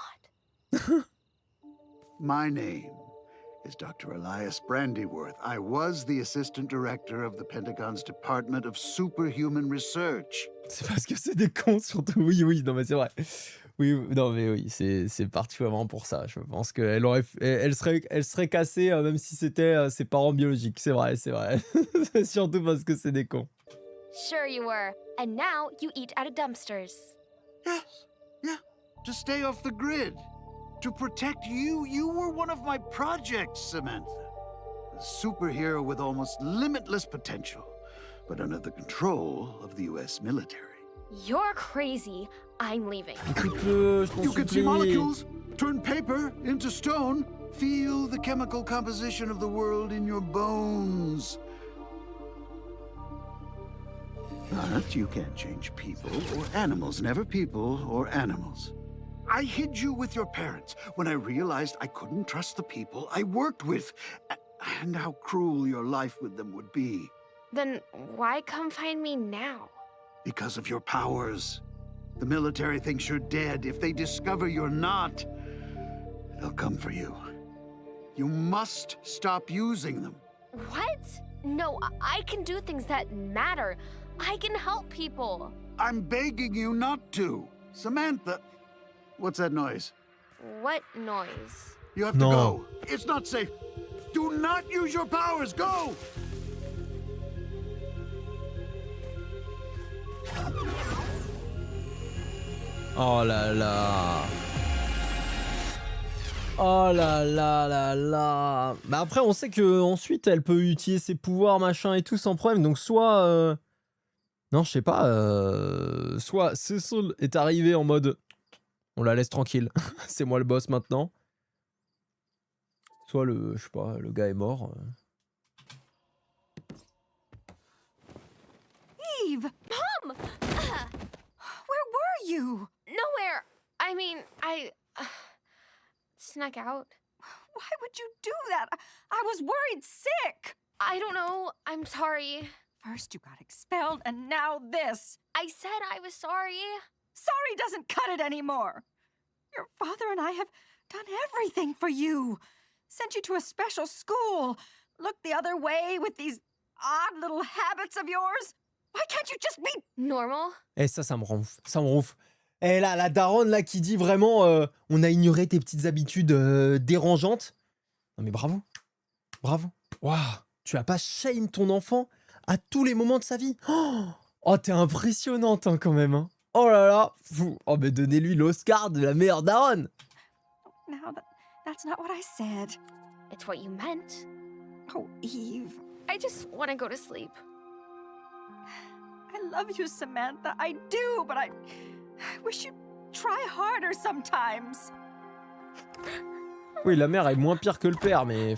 Speaker 15: lot.
Speaker 9: My name is Dr. Elias Brandyworth. I was the assistant director of the Pentagon's Department of Superhuman Research.
Speaker 1: C'est parce que c'est des cons, surtout. Oui, non, mais c'est vrai. Oui, non, mais oui, c'est particulièrement pour ça. Je pense qu'elle elle serait cassée, même si c'était ses parents biologiques. C'est vrai. Surtout parce que c'est des cons.
Speaker 15: Sure you were. And now you eat out of dumpsters.
Speaker 9: Yes, yeah, to stay off the grid. To protect you, you were one of my projects, Samantha. A superhero with almost limitless potential, but under the control of the US military.
Speaker 15: You're crazy. I'm leaving.
Speaker 1: Écoute-le, je t'en
Speaker 9: You can see
Speaker 1: supplie.
Speaker 9: molecules turn paper into stone. Feel the chemical composition of the world in your bones. But you can't change people or animals, never people or animals. I hid you with your parents when I realized I couldn't trust the people I worked with, and how cruel your life with them would be.
Speaker 15: Then why come find me now?
Speaker 9: Because of your powers. The military thinks you're dead. If they discover you're not, they'll come for you. You must stop using them.
Speaker 15: What? No, I can do things that matter. I can help people.
Speaker 9: I'm begging you not to. Samantha, what's that noise?
Speaker 15: What noise?
Speaker 9: You have to go. It's not safe. Do not use your powers. Go!
Speaker 1: Oh là là. Oh là là là là. Bah après on sait que ensuite elle peut utiliser ses pouvoirs machin et tout sans problème. Donc soit non je sais pas soit Cecil est arrivé en mode on la laisse tranquille. C'est moi le boss maintenant. Soit le je sais pas le gars est mort.
Speaker 12: Eve! Mom! Where were you?
Speaker 15: Nowhere. I mean, I snuck out.
Speaker 12: Why would you do that? I was worried sick.
Speaker 15: I don't know. I'm sorry.
Speaker 12: First you got expelled and now this.
Speaker 15: I said I was sorry.
Speaker 12: Sorry doesn't cut it anymore. Your father and I have done everything for you. Sent you to a special school. Looked the other way with these odd little habits of yours. Why can't you just be
Speaker 15: normal?
Speaker 1: Et ça me rend ouf. Ça me rend ouf. Et là, la daronne là qui dit vraiment on a ignoré tes petites habitudes dérangeantes. Non mais bravo. Bravo. Waouh. Tu as pas shame ton enfant à tous les moments de sa vie. Oh t'es impressionnante hein, quand même. Hein. Oh là là. Fou. Oh mais donnez-lui l'Oscar de la meilleure daronne.
Speaker 12: Now that's not what I said.
Speaker 15: It's what you meant.
Speaker 12: Oh, Eve.
Speaker 15: I just want to go to sleep.
Speaker 12: I love you, Samantha. I do, but I wish you'd try harder sometimes.
Speaker 1: Oui, la mère est moins pire que le père, mais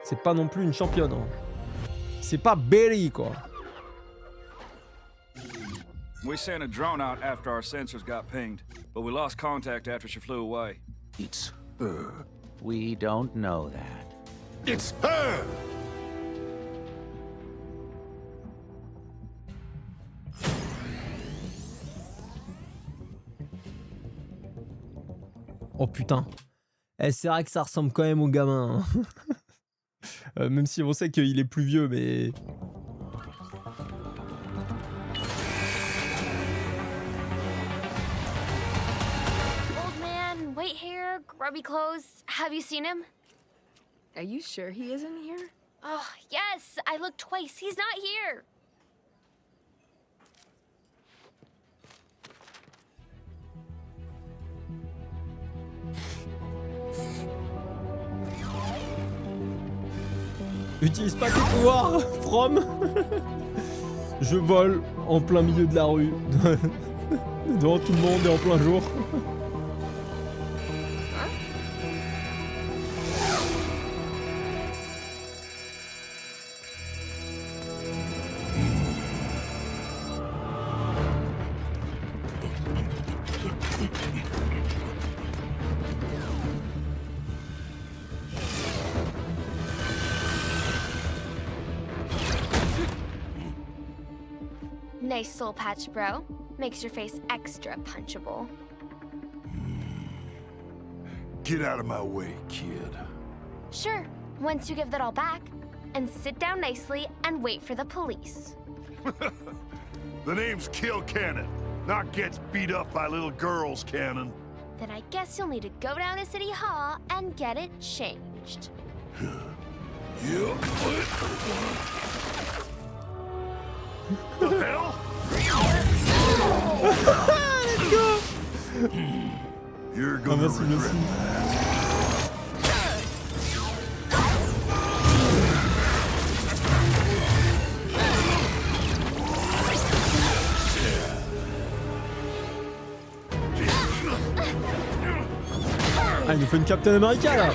Speaker 1: c'est pas non plus une championne. Hein. C'est pas Belly, quoi.
Speaker 7: We sent a drone out after our sensors got pinged, but we lost contact after she flew away.
Speaker 6: It's her.
Speaker 4: We don't know that.
Speaker 6: It's her!
Speaker 1: Oh putain. Eh, c'est vrai que ça ressemble quand même au gamin. Hein. Même si on sait qu'il est plus vieux, mais...
Speaker 15: Old man, white hair, grubby clothes. Have you seen him?
Speaker 3: Are you sure he isn't here?
Speaker 15: Oh, yes. I looked twice. He's not here.
Speaker 1: Utilise pas tes pouvoirs, From. Je vole en plein milieu de la rue. Devant tout le monde et en plein jour.
Speaker 15: Nice soul patch, bro. Makes your face extra punchable.
Speaker 13: Get out of my way, kid.
Speaker 15: Sure, once you give that all back, and sit down nicely and wait for the police.
Speaker 13: The name's Kill Cannon, not gets beat up by little girls, Cannon.
Speaker 15: Then I guess you'll need to go down to City Hall and get it changed.
Speaker 13: The hell?
Speaker 1: Let's go!
Speaker 13: You're gonna regret
Speaker 1: Ah, il nous fait une Captain America là!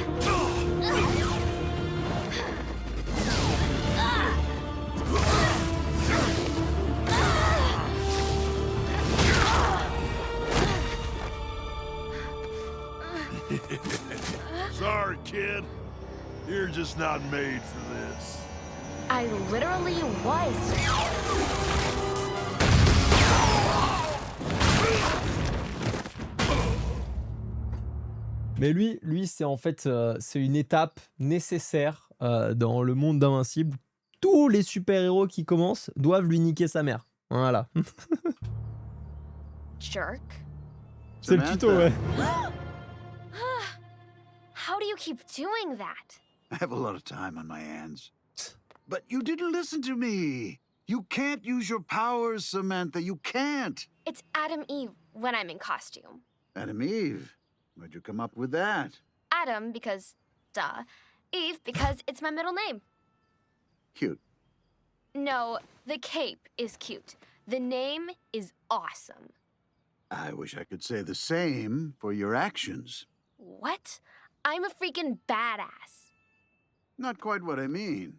Speaker 13: Sorry, kid. You're just not made for this.
Speaker 15: I literally was.
Speaker 1: Mais lui c'est en fait c'est une étape nécessaire dans le monde d'Invincible. Tous les super-héros qui commencent doivent lui niquer sa mère. Voilà.
Speaker 15: Jerk.
Speaker 1: C'est le tuto, ouais.
Speaker 15: How do you keep doing that?
Speaker 9: I have a lot of time on my hands. But you didn't listen to me. You can't use your powers, Samantha. You can't.
Speaker 15: It's Adam Eve when I'm in costume.
Speaker 9: Adam Eve, where'd you come up with that?
Speaker 15: Adam because, duh. Eve because it's my middle name.
Speaker 9: Cute.
Speaker 15: No, the cape is cute. The name is awesome.
Speaker 9: I wish I could say the same for your actions.
Speaker 15: What? I'm a freaking badass.
Speaker 9: Not quite what I mean.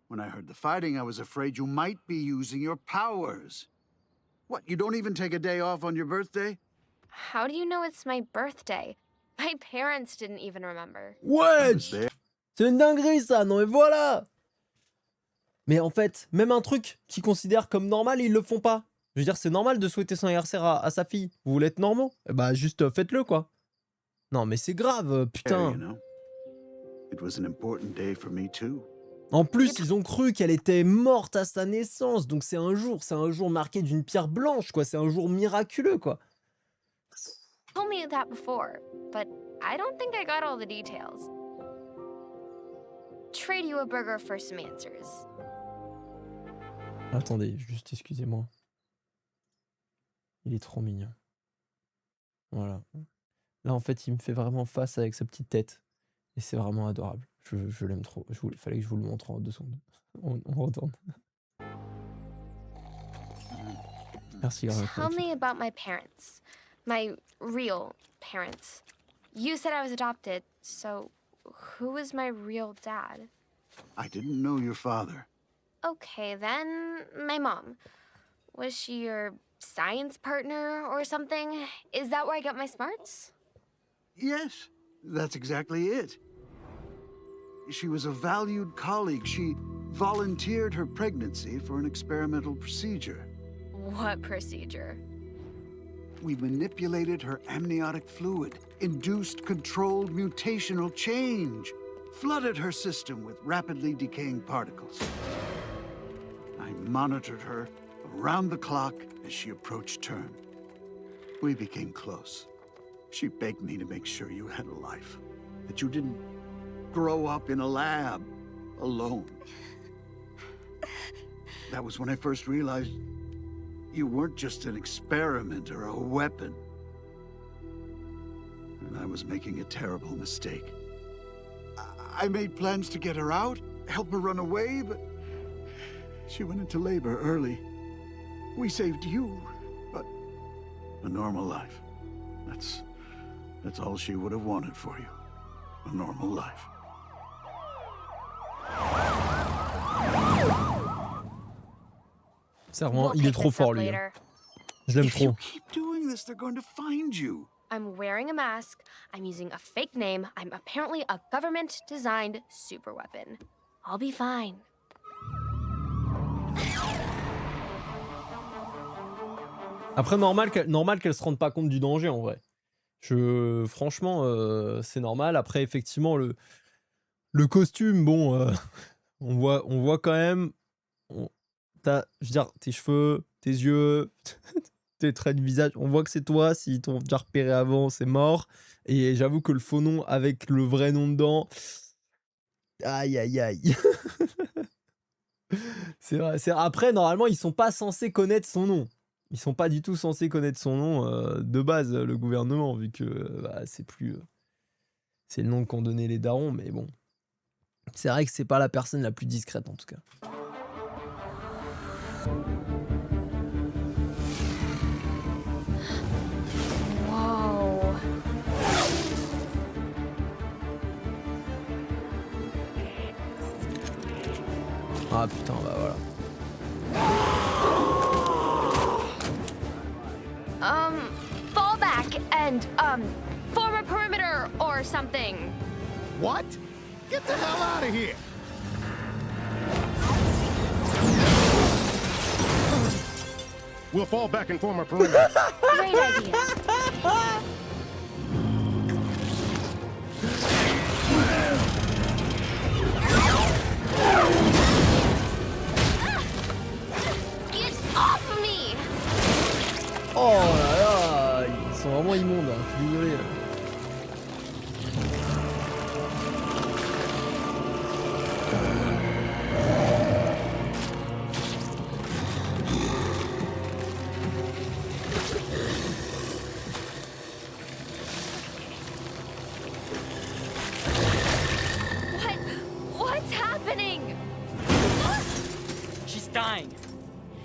Speaker 9: When I heard the fighting, I was afraid you might be using your powers. What, you don't even take a day off on your birthday?
Speaker 15: How do you know it's my birthday? My parents didn't even remember.
Speaker 1: Wesh! C'est une dinguerie ça, non mais voilà! Mais en fait, même un truc qu'ils considèrent comme normal, ils le font pas. Je veux dire, c'est normal de souhaiter son anniversaire à sa fille. Vous voulez être normaux? Eh bah juste faites-le quoi. Non mais c'est grave, putain.
Speaker 9: You know, it was an important day for me too.
Speaker 1: En plus, ils ont cru qu'elle était morte à sa naissance, donc c'est un jour marqué d'une pierre blanche, quoi. C'est un jour miraculeux, quoi.
Speaker 15: You told me that before, but I don't think I got all the details. Trade you a burger for some answers.
Speaker 1: Attendez, juste excusez-moi. Il est trop mignon. Voilà. Là, en fait, il me fait vraiment face avec sa petite tête. Et c'est vraiment adorable. Je l'aime trop. Il fallait que je vous le montre en 2 secondes. On retourne. Merci, Grave.
Speaker 15: Tell me about my parents. My real parents. You said I was adopted, so who is my real dad?
Speaker 9: I didn't know your father.
Speaker 15: Okay, then my mom. Was she your science partner or something? Is that where I got my smarts?
Speaker 9: Yes, that's exactly it. She was a valued colleague. She volunteered her pregnancy for an experimental procedure.
Speaker 15: What procedure?
Speaker 9: We manipulated her amniotic fluid, induced controlled mutational change, flooded her system with rapidly decaying particles. I monitored her around the clock as she approached term. We became close. She begged me to make sure you had a life, that you didn't grow up in a lab alone. That was when I first realized you weren't just an experiment or a weapon. And I was making a terrible mistake. I made plans to get her out, help her run away, but she went into labor early. We saved you, but a normal life. That's all she would have wanted for you. A normal life.
Speaker 1: Serment, il est trop fort lui. Je l'aime trop.
Speaker 9: Keep doing this, they're going to find you.
Speaker 15: I'm wearing a mask, I'm using a fake name, I'm apparently a government-designed super weapon. I'll be fine.
Speaker 1: Après, normal qu'elle se rende pas compte du danger en vrai. Franchement, c'est normal. Après, effectivement, le costume, bon, on voit quand même. Je veux dire, tes cheveux, tes yeux, tes traits de visage, on voit que c'est toi. S'ils t'ont déjà repéré avant, c'est mort. Et j'avoue que le faux nom avec le vrai nom dedans, aïe aïe aïe. C'est vrai. Après, normalement, ils sont pas censés connaître son nom. Ils sont pas du tout censés connaître son nom de base, le gouvernement, vu que c'est le nom qu'ont donné les darons, mais bon. C'est vrai que c'est pas la personne la plus discrète en tout cas.
Speaker 15: Wow.
Speaker 1: Ah putain, bah voilà.
Speaker 15: Fall back and, form a perimeter or something.
Speaker 11: What? Get the hell out of here! We'll fall back and form a perimeter.
Speaker 15: Great idea. Get off of me!
Speaker 1: Oh là là, ils sont vraiment immondes, hein. Je suis désolé.
Speaker 15: What's happening?
Speaker 2: She's dying.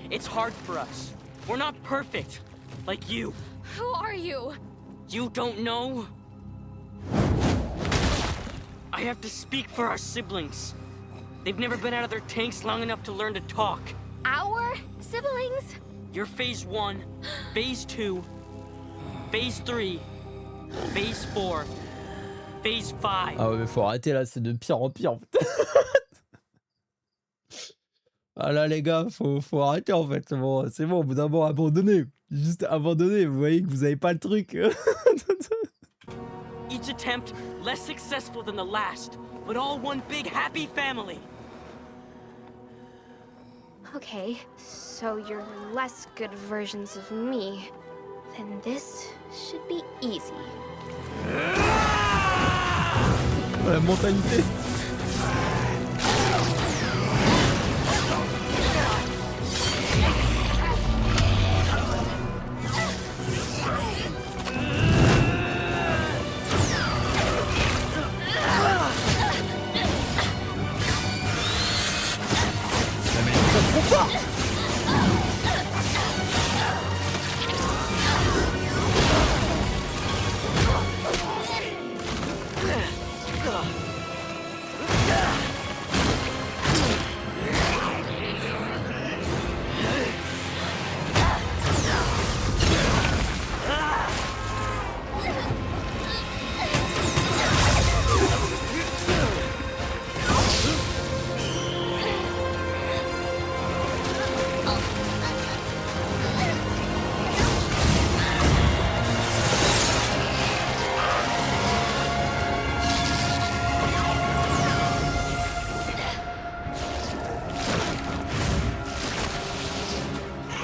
Speaker 2: It's hard for us. We're not perfect, like you.
Speaker 15: Who are you?
Speaker 2: You don't know? I have to speak for our siblings. They've never been out of their tanks long enough to learn to talk.
Speaker 15: Our siblings?
Speaker 2: You're phase 1, phase 2, phase 3, phase 4, phase 5.
Speaker 1: Ah ouais, mais faut arrêter là, c'est de pire en pire en fait. Ah là les gars, faut arrêter en fait. C'est bon, au bout d'un moment, abandonnez. Juste abandonnez, vous voyez que vous avez pas le truc.
Speaker 2: Each attempt less successful than the last, but all one big happy family.
Speaker 15: Okay, so you're less good versions of me. Then this should be easy.
Speaker 1: La mentalité.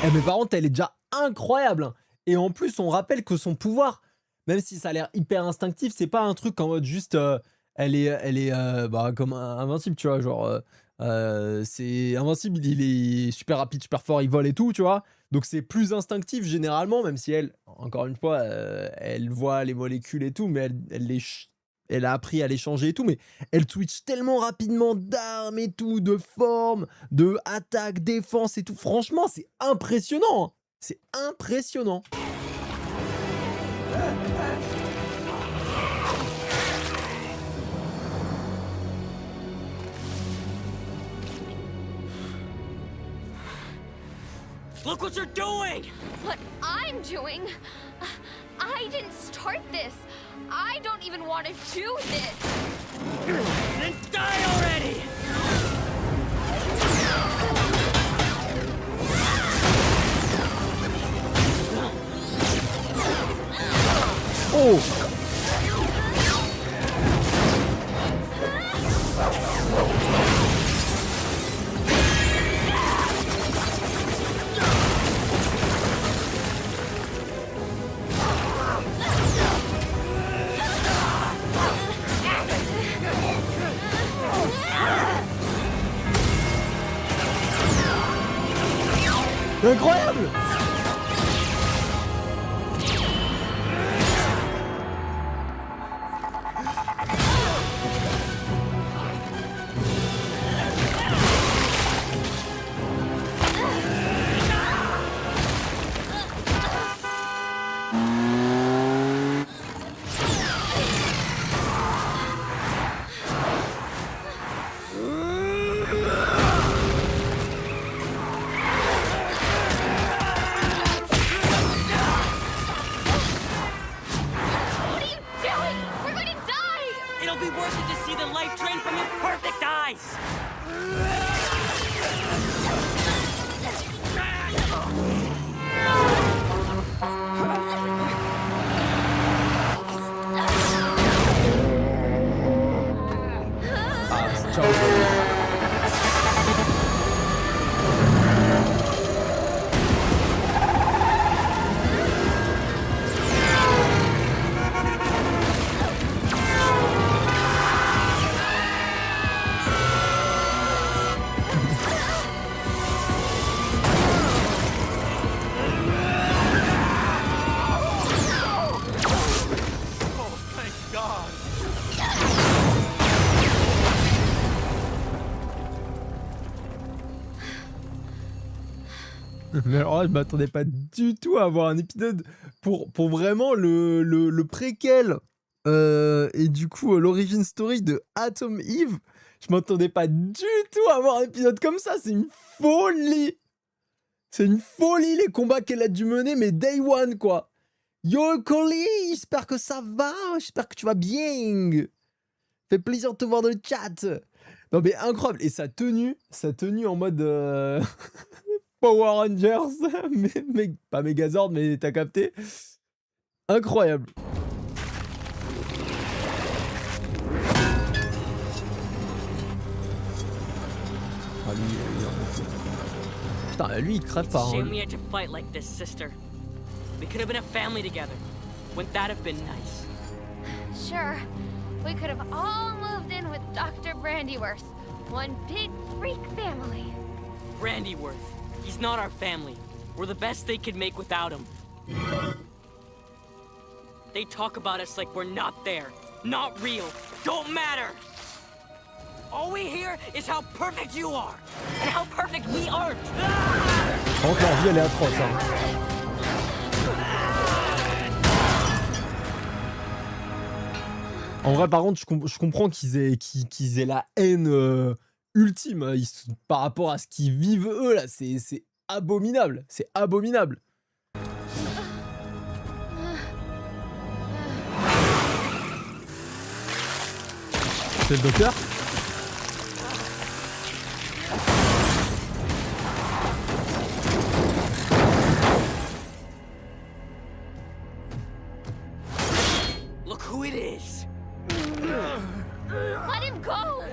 Speaker 1: Eh mais par contre, elle est déjà incroyable, hein. Et en plus, on rappelle que son pouvoir, même si ça a l'air hyper instinctif, c'est pas un truc en mode juste elle est bah, comme invincible, tu vois, genre c'est invincible, il est super rapide, super fort, il vole et tout, tu vois. Donc c'est plus instinctif généralement, même si elle, encore une fois, elle voit les molécules et tout, mais elle a appris à les changer et tout, mais elle switch tellement rapidement d'armes et tout, de forme, de attaque, défense et tout. Franchement, c'est impressionnant, hein. C'est impressionnant.
Speaker 2: Look what you're doing!
Speaker 15: What I'm doing? I didn't start this. I don't even want to do this.
Speaker 2: Then die already!
Speaker 1: Oh! Incroyable!
Speaker 15: What are you doing? We're going to die!
Speaker 2: It'll be worth it to see the life drain from your perfect eyes!
Speaker 1: Ah, ciao. Mais alors là, je m'attendais pas du tout à avoir un épisode pour vraiment le préquel et du coup l'origin story de Atom Eve. Je m'attendais pas du tout à avoir un épisode comme ça. C'est une folie. C'est une folie les combats qu'elle a dû mener, mais day one quoi. Yo Colly, j'espère que ça va. J'espère que tu vas bien. Fait plaisir de te voir dans le chat. Non mais incroyable. Et sa tenue en mode Power Rangers, mais pas Megazord, mais t'as capté. Incroyable. Ah, putain, lui il crève pas.
Speaker 17: Shame we had to fight like this, sister. We could have been a family together. Wouldn't that have been nice?
Speaker 15: Sure. We could have all moved in with Dr. Brandyworth. One big freak family.
Speaker 17: Brandyworth. He's not our family. We're the best they could make without him. They talk about us like we're not there. Not real. Don't matter. All we hear is how perfect you are. And how perfect we aren't.
Speaker 1: Encore leur vie elle est atroce hein. En vrai, par contre, je comprends qu'ils aient la haine ultime par rapport à ce qu'ils vivent eux là. C'est abominable. C'est abominable. C'est le docteur?
Speaker 17: Look who it is.
Speaker 15: Let him go!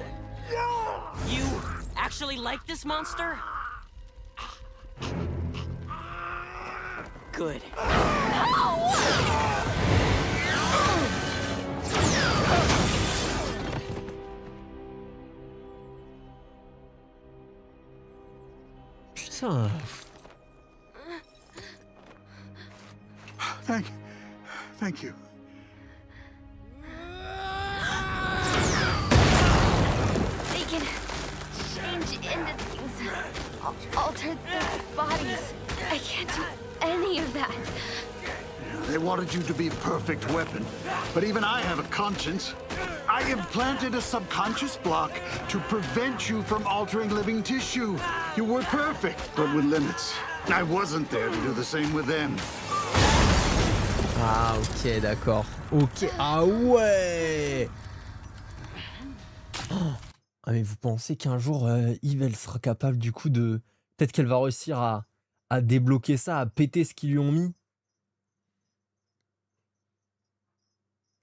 Speaker 17: You actually like this monster? Good.
Speaker 1: Putain.
Speaker 9: Thank you.
Speaker 15: They can change into things, alter their bodies. I can't do any of that.
Speaker 9: They wanted you to be a perfect weapon, but even I have a conscience. I implanted a subconscious block to prevent you from altering living tissue. You were perfect, but with limits. I wasn't there to do the same with them.
Speaker 1: Ah ok, d'accord. Ok, ah ouais. Oh. Ah mais vous pensez qu'un jour Eve elle sera capable du coup de... Peut-être qu'elle va réussir à débloquer ça, à péter ce qu'ils lui ont mis.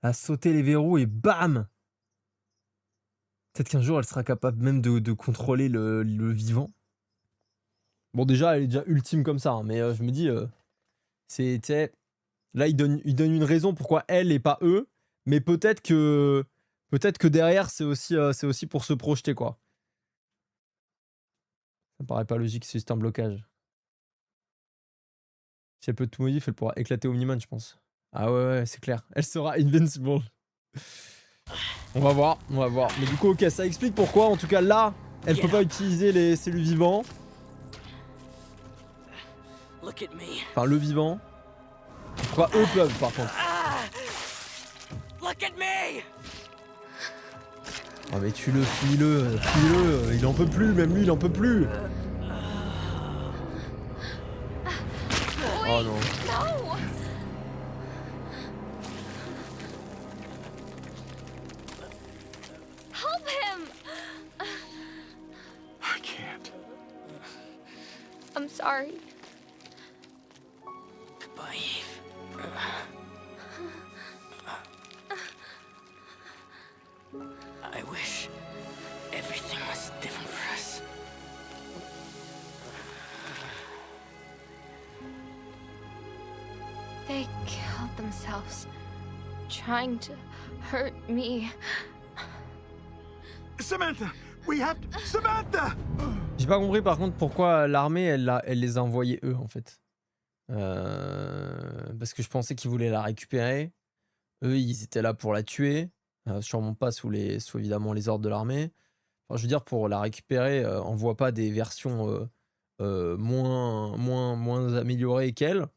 Speaker 1: À sauter les verrous et bam. Peut-être qu'un jour elle sera capable même de contrôler le vivant. Bon déjà elle est déjà ultime comme ça, hein, mais je me dis... c'est... Là il donne une raison pourquoi elle et pas eux. Mais peut-être que derrière c'est aussi pour se projeter quoi. Ça me paraît pas logique, c'est juste un blocage. Si elle peut tout modifier, elle pourra éclater Omniman, je pense. Ah ouais, c'est clair. Elle sera invincible. On va voir. Mais du coup, ok, ça explique pourquoi, en tout cas là, elle peut pas utiliser les cellules vivants. Enfin, le vivant. Pourquoi eux peuvent, par contre.
Speaker 17: Look at me!
Speaker 1: Oh mais tue-le, fuis-le, il en peut plus, même lui il en peut plus. Oh non.
Speaker 15: No! Help him!
Speaker 9: I can't.
Speaker 15: I'm sorry.
Speaker 17: Goodbye, Eve. I wish everything was different for us.
Speaker 15: They killed themselves, trying to hurt me.
Speaker 9: Samantha, we have to... Samantha!
Speaker 1: J'ai pas compris par contre pourquoi l'armée elle les a envoyés eux en fait. Parce que je pensais qu'ils voulaient la récupérer. Eux ils étaient là pour la tuer. Sûrement pas sous évidemment les ordres de l'armée. Enfin, je veux dire, pour la récupérer, on voit pas des versions moins amélioré qu'elle.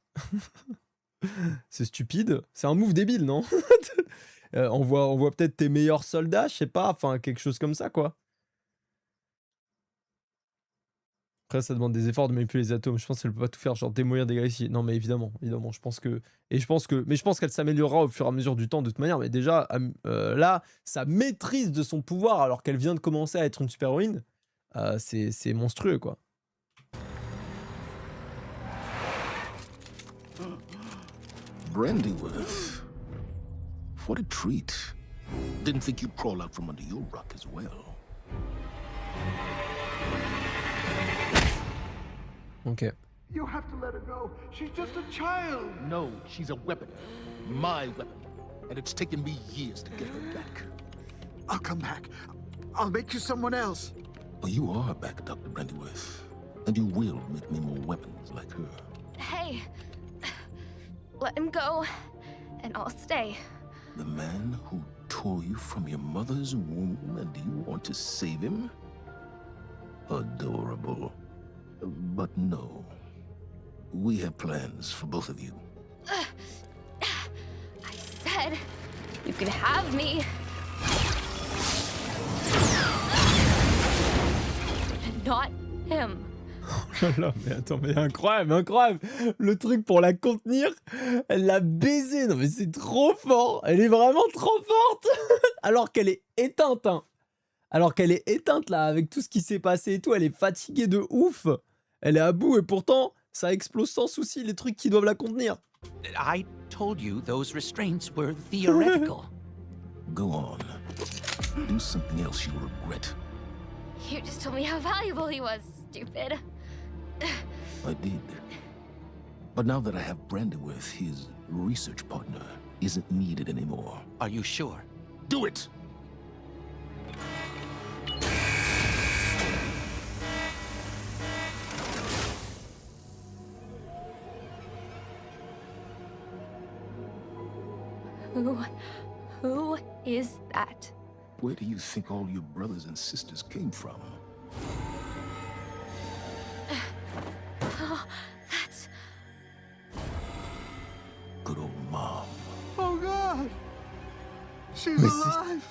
Speaker 1: C'est stupide. C'est un move débile, non? On voit peut-être tes meilleurs soldats, je sais pas, enfin quelque chose comme ça, quoi. Après, ça demande des efforts de manipuler les atomes. Je pense qu'elle peut pas tout faire, genre démolir des galaxies. Non, mais évidemment. Je pense que. Mais je pense qu'elle s'améliorera au fur et à mesure du temps, de toute manière. Mais déjà, là, sa maîtrise de son pouvoir, alors qu'elle vient de commencer à être une super-héroïne, c'est monstrueux, quoi.
Speaker 6: Brandyworth. What a treat. Didn't think you'd crawl out from under your rock as well.
Speaker 1: Ok.
Speaker 9: You have to let her go. She's just a child.
Speaker 6: No, she's a weapon. My weapon. And it's taken me years to get her back.
Speaker 9: I'll come back. I'll make you someone else.
Speaker 6: Well, you are back, Dr. Brandyworth. And you will make me more weapons like her.
Speaker 15: Hey, let him go, and I'll stay.
Speaker 6: The man who tore you from your mother's womb, and you want to save him? Adorable. But no. We have plans for both of you.
Speaker 15: I said you could have me. And not him.
Speaker 1: Oh là là, mais attends, mais incroyable. Le truc pour la contenir, elle l'a baisé. Non mais c'est trop fort. Elle est vraiment trop forte. Alors qu'elle est éteinte, hein. Alors qu'elle est éteinte là, avec tout ce qui s'est passé et tout. Elle est fatiguée de ouf. Elle est à bout et pourtant, ça explose sans souci les trucs qui doivent la contenir.
Speaker 4: I told you those restraints were theoretical.
Speaker 6: Go on. Do something else you'll regret.
Speaker 15: You just told me how valuable he was, stupid.
Speaker 6: I did. But now that I have Brandyworth, his research partner isn't needed anymore.
Speaker 4: Are you sure?
Speaker 6: Do it!
Speaker 15: Who is that?
Speaker 6: Where do you think all your brothers and sisters came from?
Speaker 15: Oh, that's...
Speaker 6: Good old Mom.
Speaker 9: Oh, God! She's
Speaker 6: Mais
Speaker 9: alive!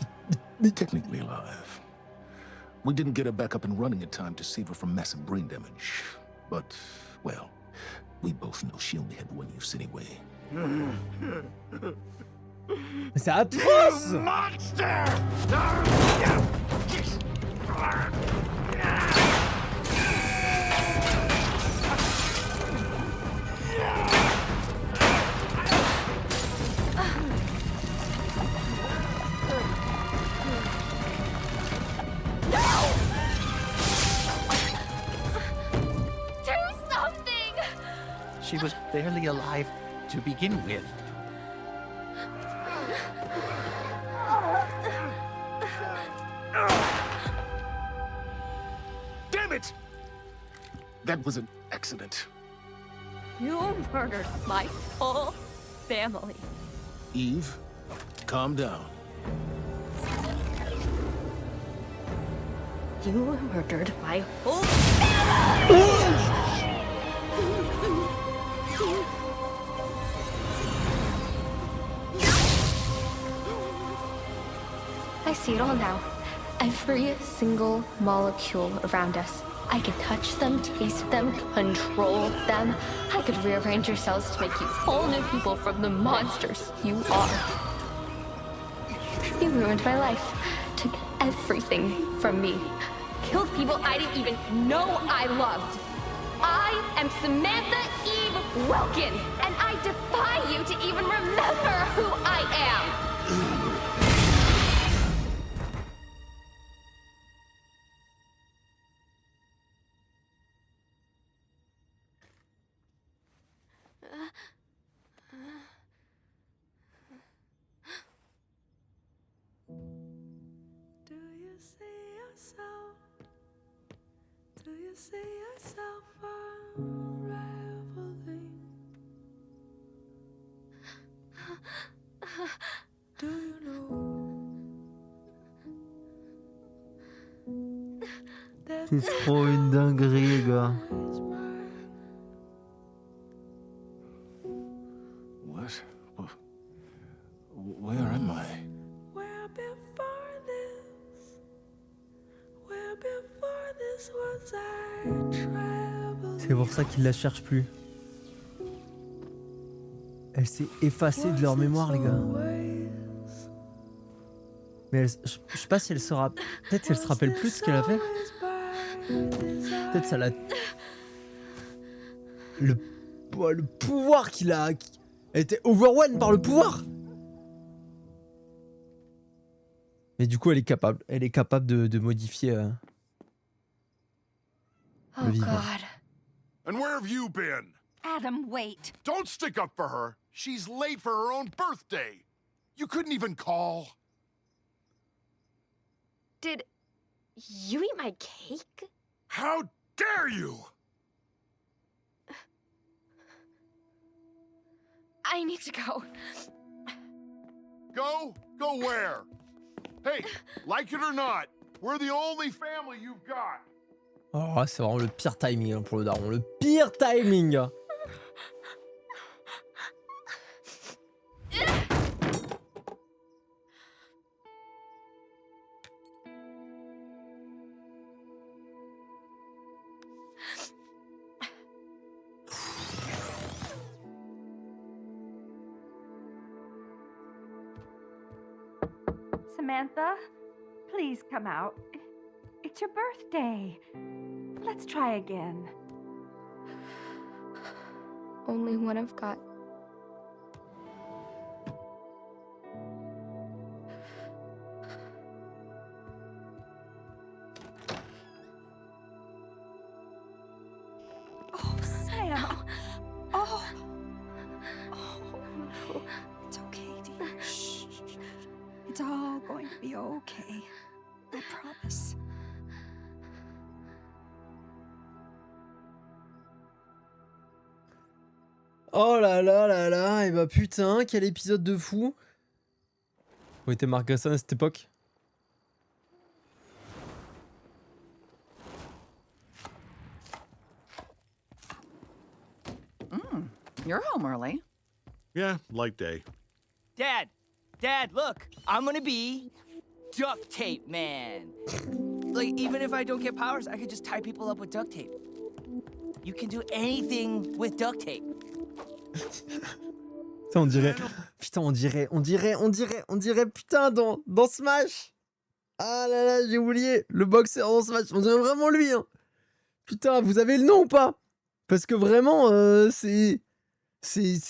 Speaker 6: Technically alive. We didn't get her back up and running in time to save her from massive brain damage. But, well, we both know she only had one use anyway.
Speaker 1: C'est atroce!
Speaker 9: Monster!
Speaker 15: Do something!
Speaker 4: She was barely alive to begin with.
Speaker 6: Damn it! That was an accident.
Speaker 15: You murdered my whole family.
Speaker 6: Eve, calm down.
Speaker 15: You murdered my whole family! I see it all now. Every single molecule around us. I could touch them, taste them, control them. I could rearrange your cells to make you whole new people from the monsters you are. You ruined my life. Took everything from me. Killed people I didn't even know I loved. I am Samantha Eve Wilkins, and I defy you to even remember who I am.
Speaker 10: Do you see yourself? Do you see yourself unraveling? Do you know that
Speaker 1: C'est trop une dinguerie, les gars.
Speaker 10: is
Speaker 6: Where am I?
Speaker 1: C'est pour ça qu'ils la cherchent plus. Elle s'est effacée de leur mémoire, les gars. Mais je sais pas si elle sera... Peut-être qu'elle se rappelle plus de ce qu'elle a fait. Peut-être ça l'a... Le pouvoir qu'il a... Elle était overwhelmed par le pouvoir. Mais du coup, elle est capable. Elle est capable de modifier le vivant.
Speaker 13: And where have you been?
Speaker 12: Adam, wait.
Speaker 13: Don't stick up for her. She's late for her own birthday. You couldn't even call.
Speaker 15: Did you eat my cake?
Speaker 13: How dare you!
Speaker 15: I need to go.
Speaker 13: Go? Go where? Hey, like it or not, we're the only family you've got.
Speaker 1: Oh, c'est vraiment le pire timing hein, pour le daron. Le pire timing.
Speaker 12: Samantha, please come out. It's your birthday. Let's try again.
Speaker 15: Only one I've got.
Speaker 12: Oh, Sam. Oh. Oh. It's okay, dear. Shh. It's all going to be okay. I promise.
Speaker 1: Oh là là là là, et bah putain, quel épisode de fou. Où était Mark Grayson à cette époque?
Speaker 18: You're home early.
Speaker 8: Yeah, light day.
Speaker 17: Dad, look, I'm gonna be duct tape man. Like, even if I don't get powers, I could just tie people up with duct tape. You can do anything with duct tape.
Speaker 1: Putain, on dirait... Putain, on dirait, putain, dans Smash. Ah là là, j'ai oublié. Le boxeur dans Smash, on dirait vraiment lui, hein. Putain, vous avez le nom ou pas? Parce que vraiment, c'est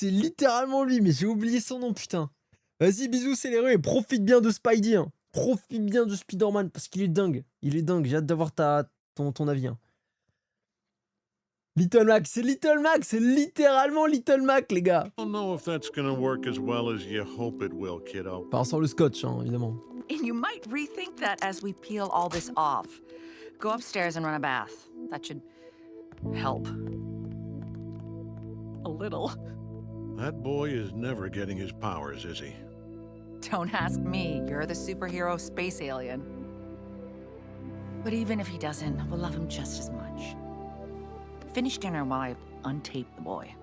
Speaker 1: littéralement lui, mais j'ai oublié son nom, putain. Vas-y, bisous, c'est l'héros et profite bien de Spidey, hein. Profite bien de Spider-Man, parce qu'il est dingue. Il est dingue, j'ai hâte d'avoir ton avis, hein. Little Mac, c'est littéralement Little Mac, les gars.
Speaker 8: I don't know if that's gonna work as well as you hope it will, kiddo.
Speaker 1: Enfin, sans le scotch, hein, évidemment.
Speaker 18: And you might rethink that as we peel all this off. Go upstairs and run a bath. That should help. A little.
Speaker 8: That boy is never getting his powers, is he?
Speaker 18: Don't ask me. You're the superhero space alien. But even if he doesn't, we'll love him just as much. Finish dinner while I untape the boy.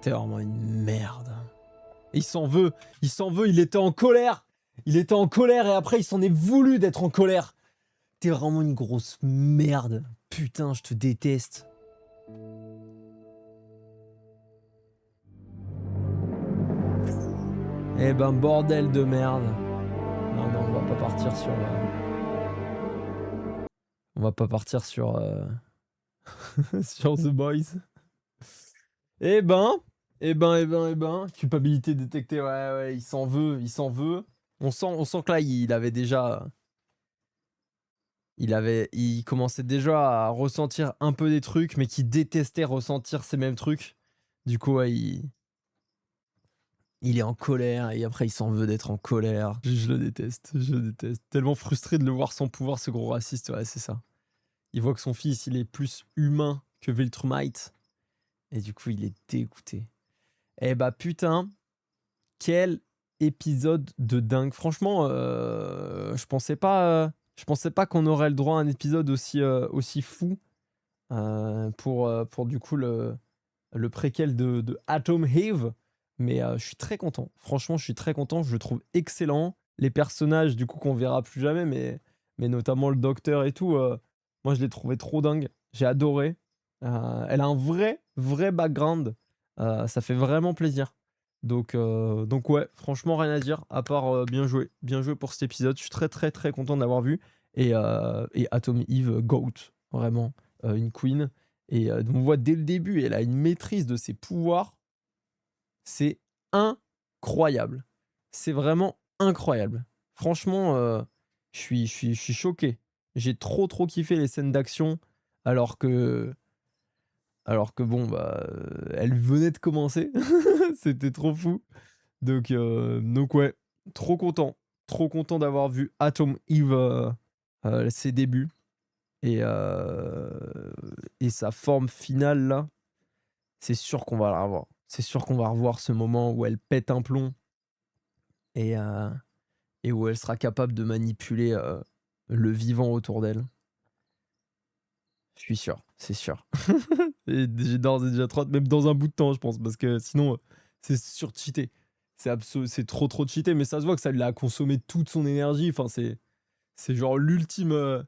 Speaker 1: T'es vraiment une merde. Il s'en veut, il était en colère. Il était en colère et après il s'en est voulu d'être en colère. T'es vraiment une grosse merde. Putain, je te déteste. Eh ben, bordel de merde. Non, on va pas partir sur... On va pas partir sur... sur The Boys. Eh ben... Culpabilité détectée, ouais, il s'en veut. On sent que là, il avait déjà... Il commençait déjà à ressentir un peu des trucs, mais qu'il détestait ressentir ces mêmes trucs. Du coup, ouais, il est en colère et après il s'en veut d'être en colère. Je le déteste. Tellement frustré de le voir sans pouvoir, ce gros raciste. Ouais, c'est ça. Il voit que son fils, il est plus humain que Viltrumite. Et du coup, il est dégoûté. Eh bah putain, quel épisode de dingue. Franchement, je pensais pas Je pensais pas qu'on aurait le droit à un épisode aussi fou pour du coup le préquel de Atom Eve. Mais je suis très content. Franchement, je suis très content. Je le trouve excellent. Les personnages, du coup, qu'on verra plus jamais, mais notamment le docteur et tout, moi, je l'ai trouvé trop dingue. J'ai adoré. Elle a un vrai background. Ça fait vraiment plaisir. Donc ouais, franchement, rien à dire, à part bien joué. Bien joué pour cet épisode. Je suis très, très, très content de l'avoir vu. Et Atom Eve, GOAT. Vraiment, une queen. Et on voit dès le début, elle a une maîtrise de ses pouvoirs. C'est incroyable. C'est vraiment incroyable. Franchement, je suis choqué. J'ai trop kiffé les scènes d'action alors que bon, bah, elle venait de commencer. C'était trop fou. Donc ouais, trop content. Trop content d'avoir vu Atom Eve ses débuts. Et sa forme finale, là, c'est sûr qu'on va la revoir. C'est sûr qu'on va revoir ce moment où elle pète un plomb et où elle sera capable de manipuler le vivant autour d'elle. Je suis sûr, c'est sûr. Et j'ai déjà trop hâte, même dans un bout de temps, je pense, parce que sinon, c'est sur-cheaté. C'est trop cheaté, mais ça se voit que ça lui a consommé toute son énergie. Enfin, c'est genre l'ultime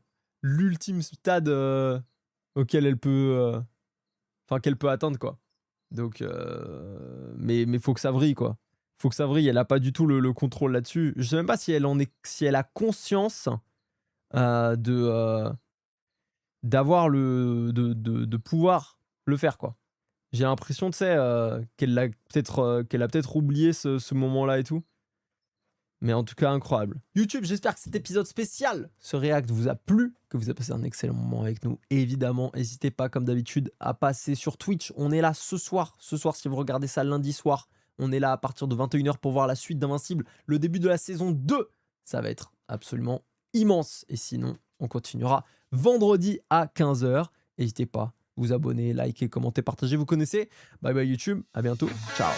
Speaker 1: stade auquel elle peut... Enfin, qu'elle peut atteindre, quoi. Donc, mais faut que ça vrille, quoi. Faut que ça vrille. Elle a pas du tout le contrôle là-dessus. Je sais même pas si elle a conscience d'avoir de pouvoir le faire, quoi. J'ai l'impression, tu sais, qu'elle a peut-être oublié ce moment-là et tout. Mais en tout cas, incroyable. YouTube, j'espère que cet épisode spécial, ce react, vous a plu, que vous avez passé un excellent moment avec nous. Et évidemment, n'hésitez pas, comme d'habitude, à passer sur Twitch. On est là ce soir. Ce soir, si vous regardez ça lundi soir, on est là à partir de 21h pour voir la suite d'Invincible. Le début de la saison 2, ça va être absolument immense. Et sinon, on continuera vendredi à 15h. N'hésitez pas, vous abonner, liker, commenter, partager. Vous connaissez. Bye bye YouTube, à bientôt. Ciao.